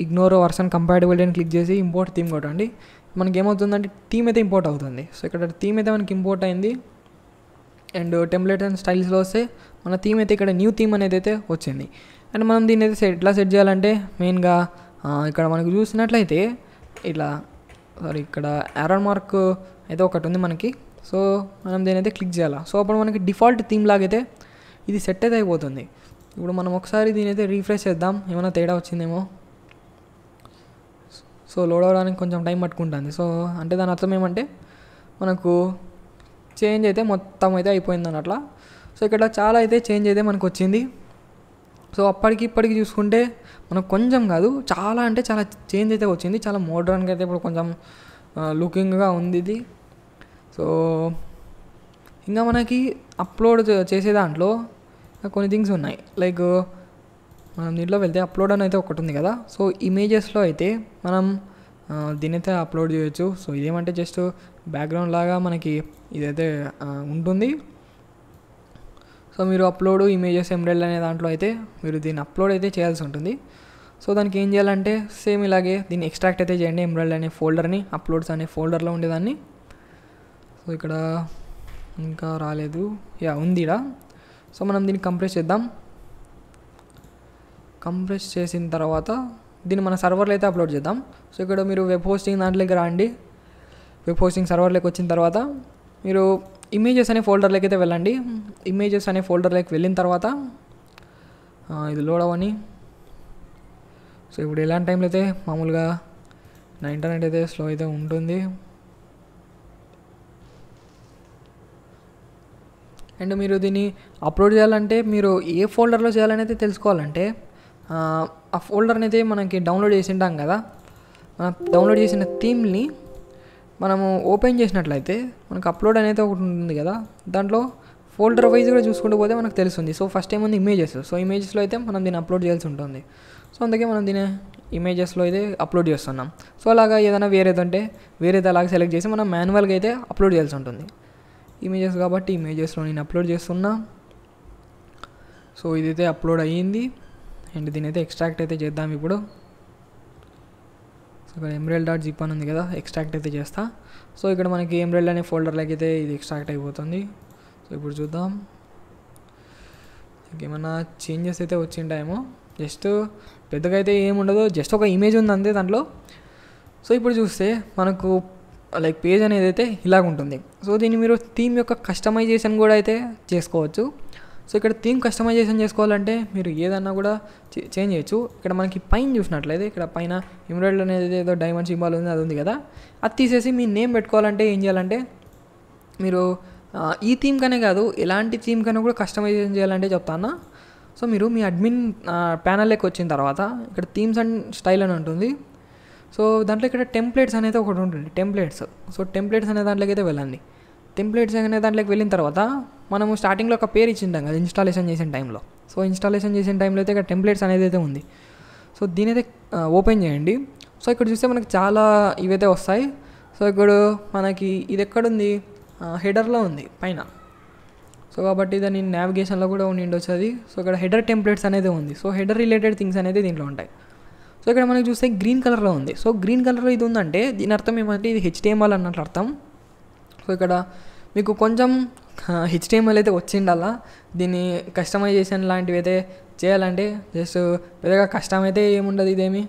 ఇగ్నోర్ వర్షన్ కంపాటిబిలిటీ అని క్లిక్ చేసి ఇంపోర్ట్ థీమ్ కొట్టండి. మనకి ఏమవుతుందంటే థీమ్ అయితే ఇంపోర్ట్ అవుతుంది. సో ఇక్కడ థీమ్ అయితే మనకి ఇంపోర్ట్ అయింది. అండ్ టెంప్లెట్ అండ్ స్టైల్స్లో వస్తే మన థీమ్ అయితే ఇక్కడ న్యూ థీమ్ అనేది అయితే వచ్చింది. అండ్ మనం దీన్ని అయితే ఎట్లా సెట్ చేయాలంటే మెయిన్గా ఇక్కడ మనకు చూసినట్లయితే ఇట్లా ఇక్కడ ఎర్రర్ మార్క్ అయితే ఒకటి ఉంది మనకి. సో మనం దీనైతే క్లిక్ చేయాలి. సో అప్పుడు మనకి డిఫాల్ట్ థీమ్ లాగైతే ఇది సెట్ అయితే అయిపోతుంది. ఇప్పుడు మనం ఒకసారి దీనైతే రీఫ్రెష్ చేద్దాం, ఏమైనా తేడా వచ్చిందేమో. సో లోడ్ అవ్వడానికి కొంచెం టైం పట్టుకుంటుంది. సో అంటే దాని అర్థం ఏమంటే మనకు చేంజ్ అయితే మొత్తం అయితే అయిపోయింది అట్లా. సో ఇక్కడ చాలా అయితే చేంజ్ అయితే మనకు వచ్చింది. సో అప్పటికి ఇప్పటికి చూసుకుంటే మనకు కొంచెం కాదు, చాలా అంటే చాలా చేంజ్ అయితే వచ్చింది. చాలా మోడ్రన్గా అయితే ఇప్పుడు కొంచెం లుకింగ్గా ఉంది ఇది. సో ఇంకా మనకి అప్లోడ్ చేసే దాంట్లో కొన్ని థింగ్స్ ఉన్నాయి. లైక్ మనం దీంట్లో వెళ్తే అప్లోడ్ అని అయితే ఒకటి ఉంది కదా. సో ఇమేజెస్లో అయితే మనం దీనైతే అప్లోడ్ చేయొచ్చు. సో ఇదేమంటే జస్ట్ బ్యాక్గ్రౌండ్ లాగా మనకి ఇదైతే ఉంటుంది. సో మీరు అప్లోడ్ ఇమేజెస్ ఎమ్రెల్డ్ అనే దాంట్లో అయితే మీరు దీన్ని అప్లోడ్ అయితే చేయాల్సి ఉంటుంది. సో దానికి ఏం చేయాలంటే సేమ్ ఇలాగే దీన్ని ఎక్స్ట్రాక్ట్ అయితే చేయండి. ఎమ్రెల్డ్ అనే ఫోల్డర్ని అప్లోడ్స్ అనే ఫోల్డర్లో ఉండేదాన్ని. సో ఇక్కడ ఇంకా రాలేదు, ఉంది ఇక్కడ. సో మనం దీన్ని కంప్రెస్ చేద్దాం. కంప్రెస్ చేసిన తర్వాత దీన్ని మన సర్వర్లో అయితే అప్లోడ్ చేద్దాం. సో ఇక్కడ మీరు వెబ్ హోస్టింగ్ దాంట్లోకి రండి. వెబ్ హోస్టింగ్ సర్వర్లోకి వచ్చిన తర్వాత మీరు ఇమేజెస్ అనే ఫోల్డర్లోకి అయితే వెళ్ళండి. ఇమేజెస్ అనే ఫోల్డర్లోకి వెళ్ళిన తర్వాత ఇది లోడ్ అవ్వని. సో ఇప్పుడు ఎలాంటి టైంలో అయితే మామూలుగా నా ఇంటర్నెట్ అయితే స్లో అయితే ఉంటుంది. అండ్ మీరు దీన్ని అప్లోడ్ చేయాలంటే మీరు ఏ ఫోల్డర్లో చేయాలని అయితే తెలుసుకోవాలంటే ఆ ఫోల్డర్ని అయితే మనకి డౌన్లోడ్ చేసి ఉంటాం కదా. మనం డౌన్లోడ్ చేసిన థీమ్ని మనము ఓపెన్ చేసినట్లయితే మనకు అప్లోడ్ అనేది ఒకటి ఉంటుంది కదా. దాంట్లో ఫోల్డర్ వైజ్ కూడా చూసుకుంటూ పోతే మనకు తెలుస్తుంది. సో ఫస్ట్ టైం ఉంది ఇమేజెస్. సో ఇమేజెస్లో అయితే మనం దీన్ని అప్లోడ్ చేయాల్సి ఉంటుంది. సో అందుకే మనం దీన్ని ఇమేజెస్లో అయితే అప్లోడ్ చేస్తున్నాం. సో అలాగా ఏదైనా వేరేది ఉంటే వేరేది అలాగే సెలెక్ట్ చేసి మనం మాన్యువల్గా అయితే అప్లోడ్ చేయాల్సి ఉంటుంది. ఇమేజెస్ కాబట్టి ఇమేజెస్లో నేను అప్లోడ్ చేస్తున్నా. సో ఇదైతే అప్లోడ్ అయ్యింది. అండ్ దీని అయితే ఎక్స్ట్రాక్ట్ అయితే చేద్దాం ఇప్పుడు. సో ఇక్కడ emerald.zip అని ఉంది కదా, ఎక్స్ట్రాక్ట్ అయితే చేస్తా. సో ఇక్కడ మనకి emerald అనే ఫోల్డర్లోకి అయితే ఇది ఎక్స్ట్రాక్ట్ అయిపోతుంది. సో ఇప్పుడు చూద్దాం ఇంకేమన్నా చేంజెస్ అయితే వచ్చింటాయేమో. జస్ట్ పెద్దగా అయితే ఏముండదు, జస్ట్ ఒక ఇమేజ్ ఉంది అంతే దాంట్లో. సో ఇప్పుడు చూస్తే మనకు లైక్ పేజ్ అనేది అయితే ఇలాగ ఉంటుంది. సో దీన్ని మీరు థీమ్ యొక్క కస్టమైజేషన్ కూడా అయితే చేసుకోవచ్చు. సో ఇక్కడ థీమ్ కస్టమైజేషన్ చేసుకోవాలంటే మీరు ఏదన్నా కూడా చేంజ్ చేయొచ్చు. ఇక్కడ మనకి పైన చూసినట్లయితే ఇక్కడ పైన emerald అనేది ఏదో డైమండ్ సింబల్ ఉంది, అది ఉంది కదా. అది తీసేసి మీ నేమ్ పెట్టుకోవాలంటే ఏం చేయాలంటే మీరు ఈ థీమ్ కనే కాదు ఎలాంటి థీమ్ కన్నా కూడా కస్టమైజేషన్ చేయాలంటే చెప్తాను. సో మీరు మీ అడ్మిన్ ప్యానల్లోకి వచ్చిన తర్వాత ఇక్కడ థీమ్స్ అండ్ స్టైల్ అని ఉంటుంది. సో దాంట్లో ఇక్కడ టెంప్లెట్స్ అనేది ఒకటి ఉంటుంది, టెంప్లెట్స్. సో టెంప్లెట్స్ అనే దాంట్లోకి అయితే వెళ్ళండి. టెంప్లెట్స్ అనే దాంట్లోకి వెళ్ళిన తర్వాత మనము స్టార్టింగ్లో ఒక పేరు ఇచ్చింటాం కదా ఇన్స్టాలేషన్ చేసిన టైంలో. సో ఇన్స్టాలేషన్ చేసిన టైంలో అయితే ఇక్కడ టెంప్లెట్స్ అనేది అయితే ఉంది. సో దీని అయితే ఓపెన్ చేయండి. సో ఇక్కడ చూస్తే మనకి చాలా ఇవైతే వస్తాయి. సో ఇక్కడ మనకి ఇది ఎక్కడుంది, హెడర్లో ఉంది పైన. సో కాబట్టి దాని నావిగేషన్లో కూడా ఉండిండొచ్చు అది. సో ఇక్కడ హెడర్ టెంప్లెట్స్ అనేది ఉంది. సో హెడర్ రిలేటెడ్ థింగ్స్ అనేది దీంట్లో ఉంటాయి. సో ఇక్కడ మనకి చూస్తే గ్రీన్ కలర్లో ఉంది. సో గ్రీన్ కలర్లో ఇది ఉందంటే దీని అర్థం ఏమంటే ఇది HTML అన్నట్లు అర్థం. సో ఇక్కడ మీకు కొంచెం HTML అయితే వచ్చిండాలా. దీన్ని కస్టమైజేషన్ లాంటివి అయితే చేయాలంటే జస్ట్ పెద్దగా కష్టం అయితే ఏముండదు ఇదేమి.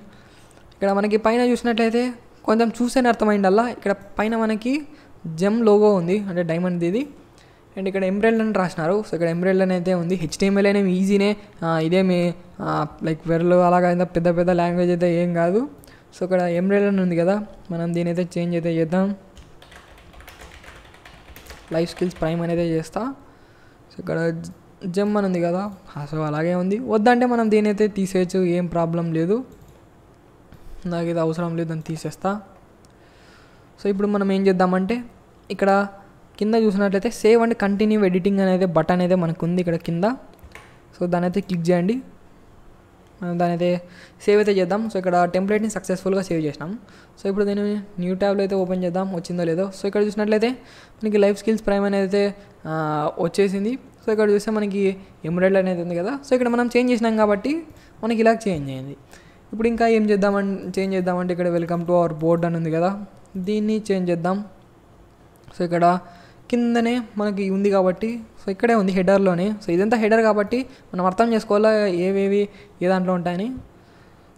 ఇక్కడ మనకి పైన చూసినట్లయితే కొంచెం చూసేనే అర్థమైండల్లా. ఇక్కడ పైన మనకి జెమ్ లోగో ఉంది, అంటే డైమండ్ ఇది. అండ్ ఇక్కడ emerald అని రాసినారు. సో ఇక్కడ emerald అనేది ఉంది. HTML అనేవి ఈజీనే, ఇదేమి లైక్ వెర్లు అలాగా పెద్ద పెద్ద లాంగ్వేజ్ అయితే ఏం కాదు. సో ఇక్కడ emerald అని ఉంది కదా, మనం దీని అయితే చేంజ్ అయితే చేద్దాం. లైఫ్ స్కిల్స్ ప్రైమ్ అనేది చేస్తా. సో ఇక్కడ జెమ్ అని ఉంది కదా, సో అలాగే ఉంది. వద్దంటే మనం దీని అయితే తీసేయచ్చు, ఏం ప్రాబ్లం లేదు. నాకు ఇది అవసరం లేదు, అని తీసేస్తా. సో ఇప్పుడు మనం ఏం చేద్దామంటే ఇక్కడ కింద చూసినట్లయితే సేవ్ అండ్ కంటిన్యూ ఎడిటింగ్ అనేది బటన్ అయితే మనకు ఉంది ఇక్కడ కింద. సో దాని అయితే క్లిక్ చేయండి. మనం దాని అయితే సేవ్ అయితే చేద్దాం. సో ఇక్కడ టెంప్లెట్ని సక్సెస్ఫుల్గా సేవ్ చేసినాం. సో ఇప్పుడు దీన్ని న్యూ ట్యాబ్లో అయితే ఓపెన్ చేద్దాం, వచ్చిందో లేదో. సో ఇక్కడ చూసినట్లయితే మనకి లైఫ్ స్కిల్స్ ప్రైమ్ అనేది అయితే వచ్చేసింది. సో ఇక్కడ చూస్తే మనకి emerald అనేది ఉంది కదా. సో ఇక్కడ మనం చేంజ్ చేసినాం కాబట్టి మనకి ఇలా చేంజ్ అయ్యింది. ఇప్పుడు ఇంకా ఏం చేంజ్ చేద్దామంటే ఇక్కడ వెల్కమ్ టు అవర్ బోర్డ్ అని ఉంది కదా, దీన్ని చేంజ్ చేద్దాం. సో ఇక్కడ కిందనే మనకి ఉంది కాబట్టి, సో ఇక్కడే ఉంది హెడర్లోనే. సో ఇదంతా హెడర్ కాబట్టి మనం అర్థం చేసుకోవాలా ఏవేవి ఏ దాంట్లో ఉంటాయని.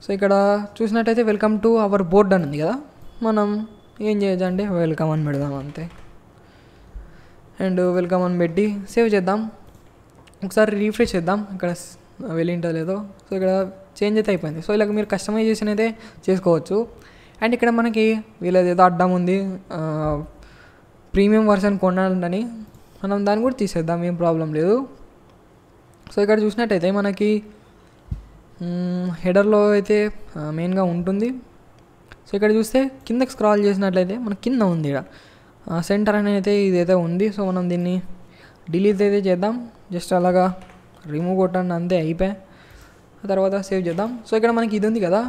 సో ఇక్కడ చూసినట్టయితే వెల్కమ్ టు అవర్ బోర్డ్ అని ఉంది కదా, మనం ఏం చేయొచ్చు అంటే వెల్కమ్ అని పెడదాం అంతే. అండ్ వెల్కమ్ అని పెట్టి సేవ్ చేద్దాం. ఒకసారి రీఫ్రెష్ చేద్దాం ఇక్కడ వెళ్ళింటో లేదో. సో ఇక్కడ చేంజ్ అయితే అయిపోయింది. సో ఇలాగ మీరు కస్టమైజేషన్ అయితే చేసుకోవచ్చు. అండ్ ఇక్కడ మనకి వీళ్ళది ఏదో అడ్డం ఉంది ప్రీమియం వర్షన్ కొనాలని, మనం దాన్ని కూడా తీసేద్దాం, ఏం ప్రాబ్లం లేదు. సో ఇక్కడ చూసినట్టయితే మనకి హెడర్లో అయితే మెయిన్గా ఉంటుంది. సో ఇక్కడ చూస్తే కిందకి స్క్రాల్ చేసినట్లయితే మనకి కింద ఉంది ఇక్కడ సెంటర్ అని అయితే ఇదైతే ఉంది. సో మనం దీన్ని డిలీట్ అయితే చేద్దాం. జస్ట్ అలాగా రిమూవ్ కొట్టండి, అంతే, అయిపోయి ఆ తర్వాత సేవ్ చేద్దాం. సో ఇక్కడ మనకి ఇది ఉంది కదా,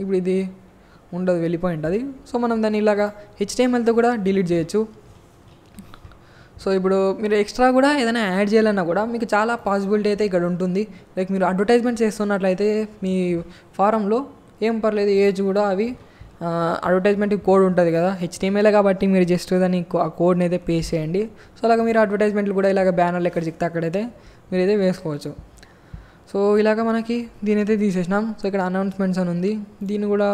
ఇప్పుడు ఇది ఉండదు, వెళ్ళిపోయి ఉంటుంది. సో మనం దాన్ని ఇలాగా HTMLతో కూడా డిలీట్ చేయొచ్చు. సో ఇప్పుడు మీరు ఎక్స్ట్రా కూడా ఏదైనా యాడ్ చేయాలన్నా కూడా మీకు చాలా పాసిబిలిటీ అయితే ఇక్కడ ఉంటుంది. లైక్ మీరు అడ్వర్టైజ్మెంట్ చేస్తున్నట్లయితే మీ ఫారంలో ఏం పర్లేదు, ఏజ్ కూడా అవి అడ్వర్టైజ్మెంట్ కోడ్ ఉంటుంది కదా, HTML కాబట్టి మీరు జస్ట్ దాన్ని ఆ కోడ్ని అయితే పేస్ట్ చేయండి. సో అలాగ మీరు అడ్వర్టైజ్మెంట్లు కూడా ఇలాగ బ్యానర్లు ఎక్కడ చిక్కితే అక్కడైతే మీరైతే వేసుకోవచ్చు. సో ఇలాగ మనకి దీని అయితే తీసేసినాం. సో ఇక్కడ అనౌన్స్మెంట్స్ అని ఉంది, దీన్ని కూడా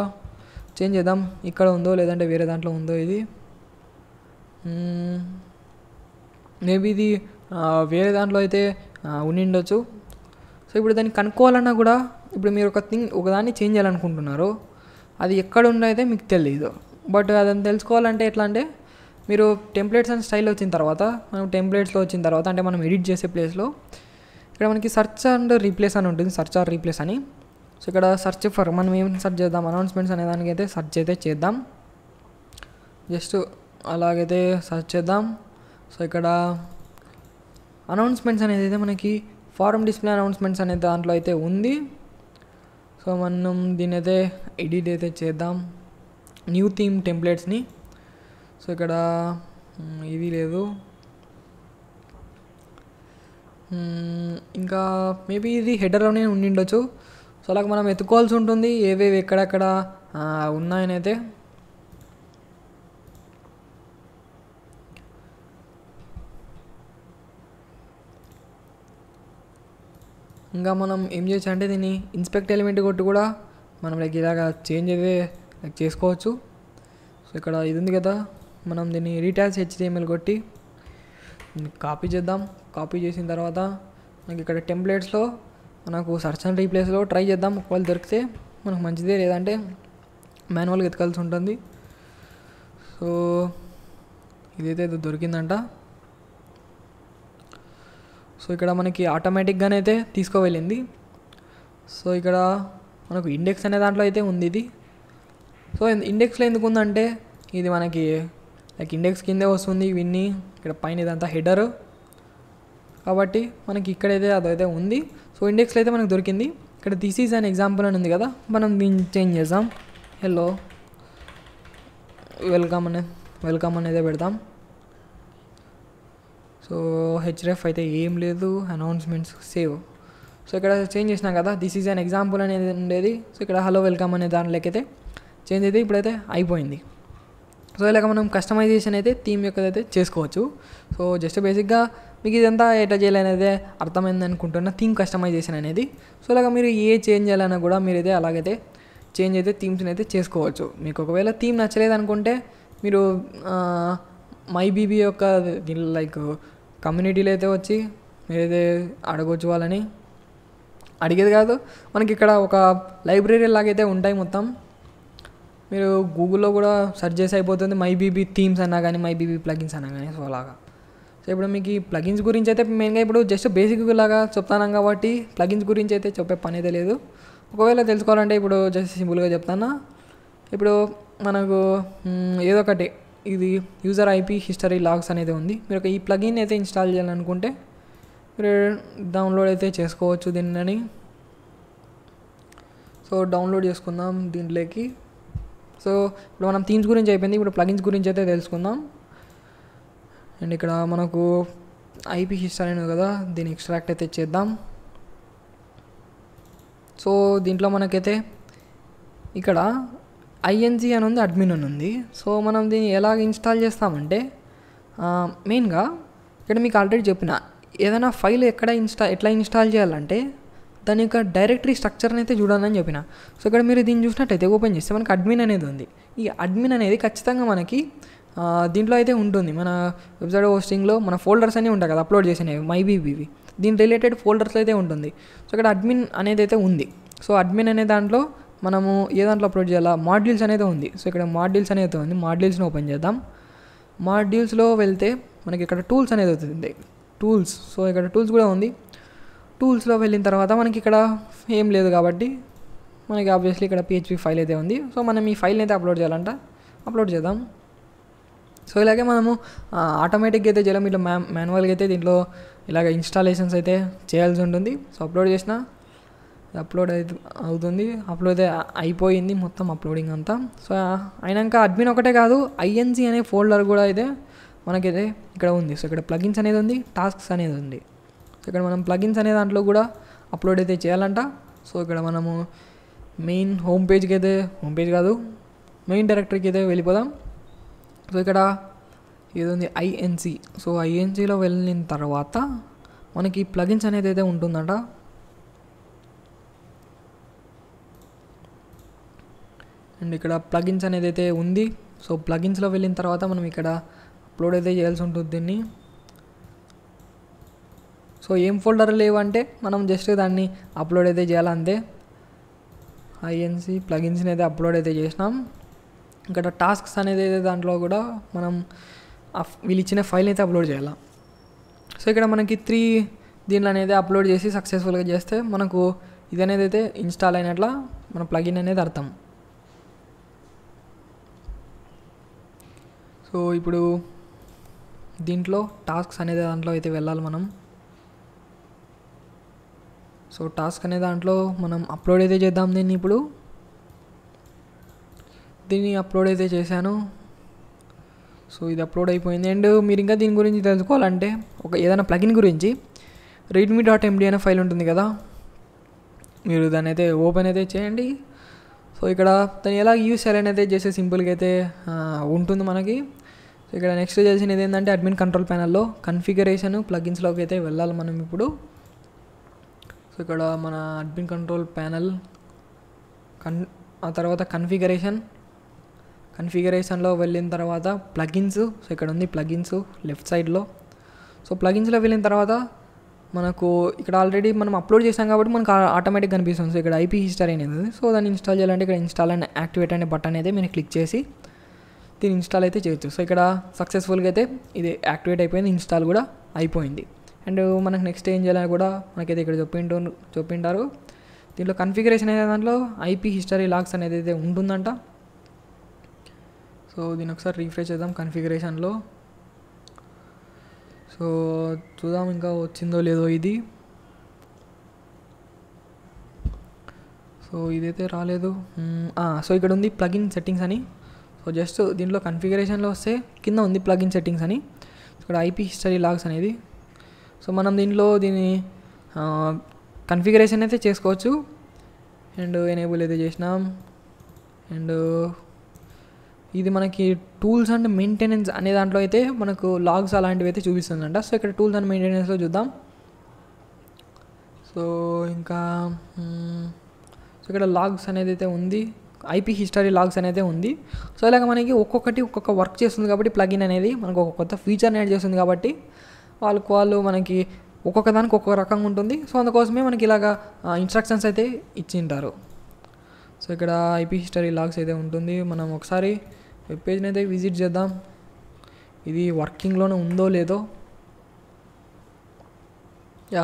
చేంజ్ చేద్దాం. ఇక్కడ ఉందో లేదంటే వేరే దాంట్లో ఉందో, ఇది మేబీ ఇది వేరే దాంట్లో అయితే ఉండిండొచ్చు. సో ఇప్పుడు దాన్ని కనుక్కోవాలన్నా కూడా ఇప్పుడు మీరు ఒకదాన్ని చేంజ్ చేయాలనుకుంటున్నారు, అది ఎక్కడ ఉండైతే మీకు తెలియదు. బట్ అదని తెలుసుకోవాలంటే ఎట్లా అంటే మీరు టెంప్లెట్స్ అండ్ స్టైల్ వచ్చిన తర్వాత, మనం టెంప్లెట్స్లో వచ్చిన తర్వాత అంటే మనం ఎడిట్ చేసే ప్లేస్లో ఇక్కడ మనకి సర్చ్ అండ్ రీప్లేస్ అని ఉంటుంది, సర్చ్ ఆర్ రీప్లేస్ అని. సో ఇక్కడ సర్చ్ ఫర్ మనం ఏం సర్చ్ చేద్దాం, అనౌన్స్మెంట్స్ అనే దానికి అయితే సర్చ్ అయితే చేద్దాం. జస్ట్ అలాగైతే సర్చ్ చేద్దాం. సో ఇక్కడ అనౌన్స్మెంట్స్ అనేది అయితే మనకి ఫారం డిస్ప్లే అనౌన్స్మెంట్స్ అనే దాంట్లో అయితే ఉంది. సో మనం దీని అయితే ఎడిట్ అయితే చేద్దాం, న్యూ థీమ్ టెంప్లెట్స్ని. సో ఇక్కడ ఇది లేదు, ఇంకా మేబీ ఇది హెడర్లోనే ఉండిండొచ్చు. సో అలాగ మనం ఎత్తుకోవాల్సి ఉంటుంది ఏవేవి ఎక్కడెక్కడ ఉన్నాయని అయితే. ఇంకా మనం ఏం చేయొచ్చు అంటే దీన్ని ఇన్స్పెక్ట్ ఎలిమెంట్ కొట్టి కూడా మనం లైక్ ఇలాగా చేంజ్ అయితే లైక్ చేసుకోవచ్చు. సో ఇక్కడ ఇది ఉంది కదా, మనం దీన్ని రీటాచ్ HTML కొట్టి కాపీ చేద్దాం. కాపీ చేసిన తర్వాత మనకి ఇక్కడ టెంప్లెట్స్లో మనకు సర్చ్ అండ్ రీప్లేస్లో ట్రై చేద్దాం. ఒకవేళ దొరికితే మనకు మంచిదే, లేదంటే మాన్యువల్గా ఎత్తుకాల్సి ఉంటుంది. సో ఇదైతే దొరికిందంట. సో ఇక్కడ మనకి ఆటోమేటిక్గానే అయితే తీసుకువెళ్ళింది. సో ఇక్కడ మనకు ఇండెక్స్ అనే దాంట్లో అయితే ఉంది ఇది. సో ఇండెక్స్లో ఎందుకు ఉందంటే ఇది మనకి లైక్ ఇండెక్స్ కిందే వస్తుంది ఇవన్నీ, ఇక్కడ పైన ఇదంతా హెడర్ కాబట్టి మనకి ఇక్కడైతే అదైతే ఉంది. సో ఇండెక్స్లో అయితే మనకు దొరికింది. ఇక్కడ దిస్ ఈజ్ అన్ ఎగ్జాంపుల్ అని ఉంది కదా, మనం దీన్ని చేంజ్ చేద్దాం. హలో వెల్కమ్ అనేది పెడతాం. సో href అయితే ఏం లేదు, అనౌన్స్మెంట్స్ సేవ్. సో ఇక్కడ చేంజ్ చేసినాం కదా, దిస్ ఈజ్ అన్ ఎగ్జాంపుల్ అనేది ఉండేది. సో ఇక్కడ హలో వెల్కమ్ అనే దాంట్లోకి అయితే చేంజ్ అయితే ఇప్పుడైతే అయిపోయింది. సో ఇలాగ మనం కస్టమైజేషన్ అయితే థీమ్ యొక్కదైతే చేసుకోవచ్చు. సో జస్ట్ బేసిక్గా మీకు ఇదంతా ఎట్లా చేయాలనేది అర్థమైంది అనుకుంటున్నా, థీమ్ కస్టమైజేషన్ అనేది. సో ఇలాగ మీరు ఏ చేంజ్ చేయాలన్నా కూడా మీరైతే అలాగైతే చేంజ్ అయితే థీమ్స్ని అయితే చేసుకోవచ్చు. మీకు ఒకవేళ థీమ్ నచ్చలేదు అనుకుంటే మీరు MyBB యొక్క లైక్ కమ్యూనిటీలో అయితే వచ్చి మీరైతే అడగవచ్చు. వాళ్ళని అడిగేది కాదు, మనకి ఇక్కడ ఒక లైబ్రరీ లాగైతే ఉంటాయి మొత్తం. మీరు గూగుల్లో కూడా సెర్చ్ చేసి అయిపోతుంది MyBB థీమ్స్ అన్నా కానీ, MyBB ప్లగిన్స్ అన్నా కానీ. సో అలాగా. సో ఇప్పుడు మీకు ఈ ప్లగిన్స్ గురించి అయితే మెయిన్గా ఇప్పుడు జస్ట్ బేసిక్ లాగా చెప్తాను కాబట్టి ప్లగిన్స్ గురించి అయితే చెప్పే పని అయితే లేదు. ఒకవేళ తెలుసుకోవాలంటే ఇప్పుడు జస్ట్ సింపుల్గా చెప్తాను. ఇప్పుడు మనకు ఏదో ఒకటి ఇది యూజర్ IP హిస్టరీ లాగ్స్ అనేది ఉంది. మీరు ఈ ప్లగిన్ అయితే ఇన్స్టాల్ చేయాలనుకుంటే మీరు డౌన్లోడ్ అయితే చేసుకోవచ్చు దీన్ని. సో డౌన్లోడ్ చేసుకుందాం దీంట్లోకి. సో ఇప్పుడు మనం థీమ్స్ గురించి అయిపోయింది, ఇప్పుడు ప్లగిన్స్ గురించి అయితే తెలుసుకుందాం. అండ్ ఇక్కడ మనకు IP హిస్టరీ అనేది కదా, దీన్ని ఎక్స్ట్రాక్ట్ అయితే చేద్దాం. సో దీంట్లో మనకైతే ఇక్కడ ING అని ఉంది, అడ్మిన్ అని ఉంది. సో మనం దీన్ని ఎలాగ ఇన్స్టాల్ చేస్తామంటే మెయిన్గా ఇక్కడ మీకు ఆల్రెడీ చెప్పిన ఏదైనా ఫైల్ ఎట్లా ఇన్స్టాల్ చేయాలంటే దాని యొక్క డైరెక్టరీ స్ట్రక్చర్ని అయితే చూడాలని చెప్పిన. సో ఇక్కడ మీరు దీన్ని చూసినట్టయితే ఓపెన్ చేస్తే మనకి అడ్మిన్ అనేది ఉంది. ఈ అడ్మిన్ అనేది ఖచ్చితంగా మనకి దీంట్లో అయితే ఉంటుంది మన వెబ్సైట్ హోస్టింగ్లో మన ఫోల్డర్స్ అన్నీ ఉంటాయి కదా అప్లోడ్ చేసినవి మైబీబీవి దీని రిలేటెడ్ ఫోల్డర్స్ అయితే ఉంటుంది. సో ఇక్కడ అడ్మిన్ అనేది అయితే ఉంది. సో అడ్మిన్ అనే దాంట్లో మనము ఏ దాంట్లో అప్లోడ్ చేయాలా మాడ్యూల్స్ అనేది ఉంది. సో ఇక్కడ మాడ్యూల్స్ అనేది ఉంది. మాడ్యూల్స్ని ఓపెన్ చేద్దాం. మాడ్యూల్స్లో వెళ్తే మనకి ఇక్కడ టూల్స్ అనేది అవుతుంది. టూల్స్, సో ఇక్కడ టూల్స్ కూడా ఉంది. టూల్స్లో వెళ్ళిన తర్వాత మనకి ఇక్కడ ఏం లేదు కాబట్టి మనకి ఆబ్వియస్లీ ఇక్కడ PHP ఫైల్ అయితే ఉంది. సో మనం ఈ ఫైల్ని అయితే అప్లోడ్ చేయాలంట. అప్లోడ్ చేద్దాం. సో ఇలాగే మనము ఆటోమేటిక్గా అయితే చేయలేము, ఇట్లా మాన్యువల్గా అయితే దీంట్లో ఇలాగ ఇన్స్టాలేషన్స్ అయితే చేయాల్సి ఉంటుంది. సో అప్లోడ్ చేసిన అప్లోడ్ అవుతుంది. అప్లోడ్ అయితే అయిపోయింది మొత్తం అప్లోడింగ్ అంతా. సో అయినాక అడ్మిన్ ఒకటే కాదు INC అనే ఫోల్డర్ కూడా అయితే మనకైతే ఇక్కడ ఉంది. సో ఇక్కడ ప్లగిన్స్ అనేది ఉంది, టాస్క్స్ అనేది ఉంది. సో ఇక్కడ మనం ప్లగిన్స్ అనే దాంట్లో కూడా అప్లోడ్ అయితే చేయాలంట. సో ఇక్కడ మనము మెయిన్ హోమ్ పేజ్కి అయితే మెయిన్ డైరెక్టరీకి అయితే వెళ్ళిపోదాం. సో ఇక్కడ ఇది ఉంది INC. సో INCలో వెళ్ళిన తర్వాత మనకి ప్లగిన్స్ అనేది అయితే ఉంటుందంట. అండ్ ఇక్కడ ప్లగిన్స్ అనేది అయితే ఉంది. సో ప్లగిన్స్లో వెళ్ళిన తర్వాత మనం ఇక్కడ అప్లోడ్ అయితే చేయాల్సి ఉంటుంది దీన్ని. సో ఏం ఫోల్డర్ లేవంటే మనం జస్ట్ దాన్ని అప్లోడ్ అయితే చేయాలంతే. INC ప్లగిన్స్ని అయితే అప్లోడ్ అయితే చేసినాం. ఇక్కడ టాస్క్స్ అనేది అయితే దాంట్లో కూడా మనం వీళ్ళు ఇచ్చిన ఫైల్ని అయితే అప్లోడ్ చేయాలి. సో ఇక్కడ మనకి 3 దీనిలో అనేది అప్లోడ్ చేసి సక్సెస్ఫుల్గా చేస్తే మనకు ఇది అనేది అయితే ఇన్స్టాల్ అయినట్ల మన ప్లగిన్ అనేది అర్థం. సో ఇప్పుడు దీంట్లో టాస్క్స్ అనేది దాంట్లో అయితే వెళ్ళాలి మనం. సో టాస్క్ అనే దాంట్లో మనం అప్లోడ్ అయితే చేద్దాం దీన్ని. ఇప్పుడు దీన్ని అప్లోడ్ అయితే చేశాను. సో ఇది అప్లోడ్ అయిపోయింది. అండ్ మీరు ఇంకా దీని గురించి తెలుసుకోవాలంటే ఏదైనా ప్లగిన్ గురించి readme.md అనే ఫైల్ ఉంటుంది కదా, మీరు దాన్ని అయితే ఓపెన్ అయితే చేయండి. సో ఇక్కడ దాన్ని ఎలా యూస్ చేయాలని అయితే చేసే సింపుల్గా అయితే ఉంటుంది మనకి. సో ఇక్కడ నెక్స్ట్ చేసినది ఏంటంటే అడ్మిన్ కంట్రోల్ ప్యానల్లో కన్ఫిగరేషన్ ప్లగిన్స్లోకి అయితే వెళ్ళాలి మనం ఇప్పుడు. సో ఇక్కడ మన అడ్మిన్ కంట్రోల్ ప్యానల్ ఆ తర్వాత కన్ఫిగరేషన్లో వెళ్ళిన తర్వాత ప్లగిన్స్. సో ఇక్కడ ఉంది ప్లగిన్స్ లెఫ్ట్ సైడ్లో. సో ప్లగిన్స్లో వెళ్ళిన తర్వాత మనకు ఇక్కడ ఆల్రెడీ మనం అప్లోడ్ చేసాం కాబట్టి మనకు ఆటోమేటిక్గా కనిపిస్తుంది. సో ఇక్కడ IP హిస్టరీ అనేది ఉంది. సో దాన్ని ఇన్స్టాల్ చేయాలంటే ఇక్కడ ఇన్స్టాల్ అండ్ యాక్టివేట్ అనే బటన్ అయితే మీరు క్లిక్ చేసి దీన్ని ఇన్స్టాల్ అయితే చేయొచ్చు. సో ఇక్కడ సక్సెస్ఫుల్గా అయితే ఇది యాక్టివేట్ అయిపోయింది, ఇన్స్టాల్ కూడా అయిపోయింది. అండ్ మనకు నెక్స్ట్ ఏం చేయాలని కూడా మనకైతే ఇక్కడ చెప్పింటారు. దీంట్లో కన్ఫిగరేషన్ అనే దాంట్లో IP హిస్టరీ లాగ్స్ అనేది అయితే ఉంటుందంట. సో దీన్ని ఒకసారి రీఫ్రెష్ చేద్దాం కన్ఫిగరేషన్లో. సో చూద్దాం ఇంకా వచ్చిందో లేదో ఇది. సో ఇదైతే రాలేదు. సో ఇక్కడ ఉంది ప్లగిన్ సెట్టింగ్స్ అని. సో జస్ట్ దీంట్లో కన్ఫిగరేషన్లో వస్తే కింద ఉంది ప్లగిన్ సెట్టింగ్స్ అని. ఇక్కడ IP హిస్టరీ లాగ్స్ అనేది. సో మనం దీన్ని కన్ఫిగరేషన్ అయితే చేసుకోవచ్చు. అండ్ ఎనేబుల్ అయితే చేసినాం. అండ్ ఇది మనకి టూల్స్ అండ్ మెయింటెనెన్స్ అనే దాంట్లో అయితే మనకు లాగ్స్ అలాంటివి అయితే చూపిస్తుందంట. సో ఇక్కడ టూల్స్ అండ్ మెయింటెనెన్స్లో చూద్దాం. సో ఇంకా సో ఇక్కడ లాగ్స్ అనేది అయితే ఉంది, IP హిస్టరీ లాగ్స్ అనేది ఉంది. సో ఇలాగ మనకి ఒక్కొక్క వర్క్ చేస్తుంది కాబట్టి ప్లగిన్ అనేది మనకు ఒక కొత్త ఫీచర్ని యాడ్ చేస్తుంది కాబట్టి వాళ్ళు మనకి ఒక్కొక్క దానికి ఒక్కొక్క రకంగా ఉంటుంది. సో అందుకోసమే మనకి ఇలాగ ఇన్స్ట్రక్షన్స్ అయితే ఇచ్చింటారు. సో ఇక్కడ IP హిస్టరీ లాగ్స్ అయితే ఉంటుంది. మనం ఒకసారి వెబ్ పేజ్ని అయితే విజిట్ చేద్దాం, ఇది వర్కింగ్లోనే ఉందో లేదో.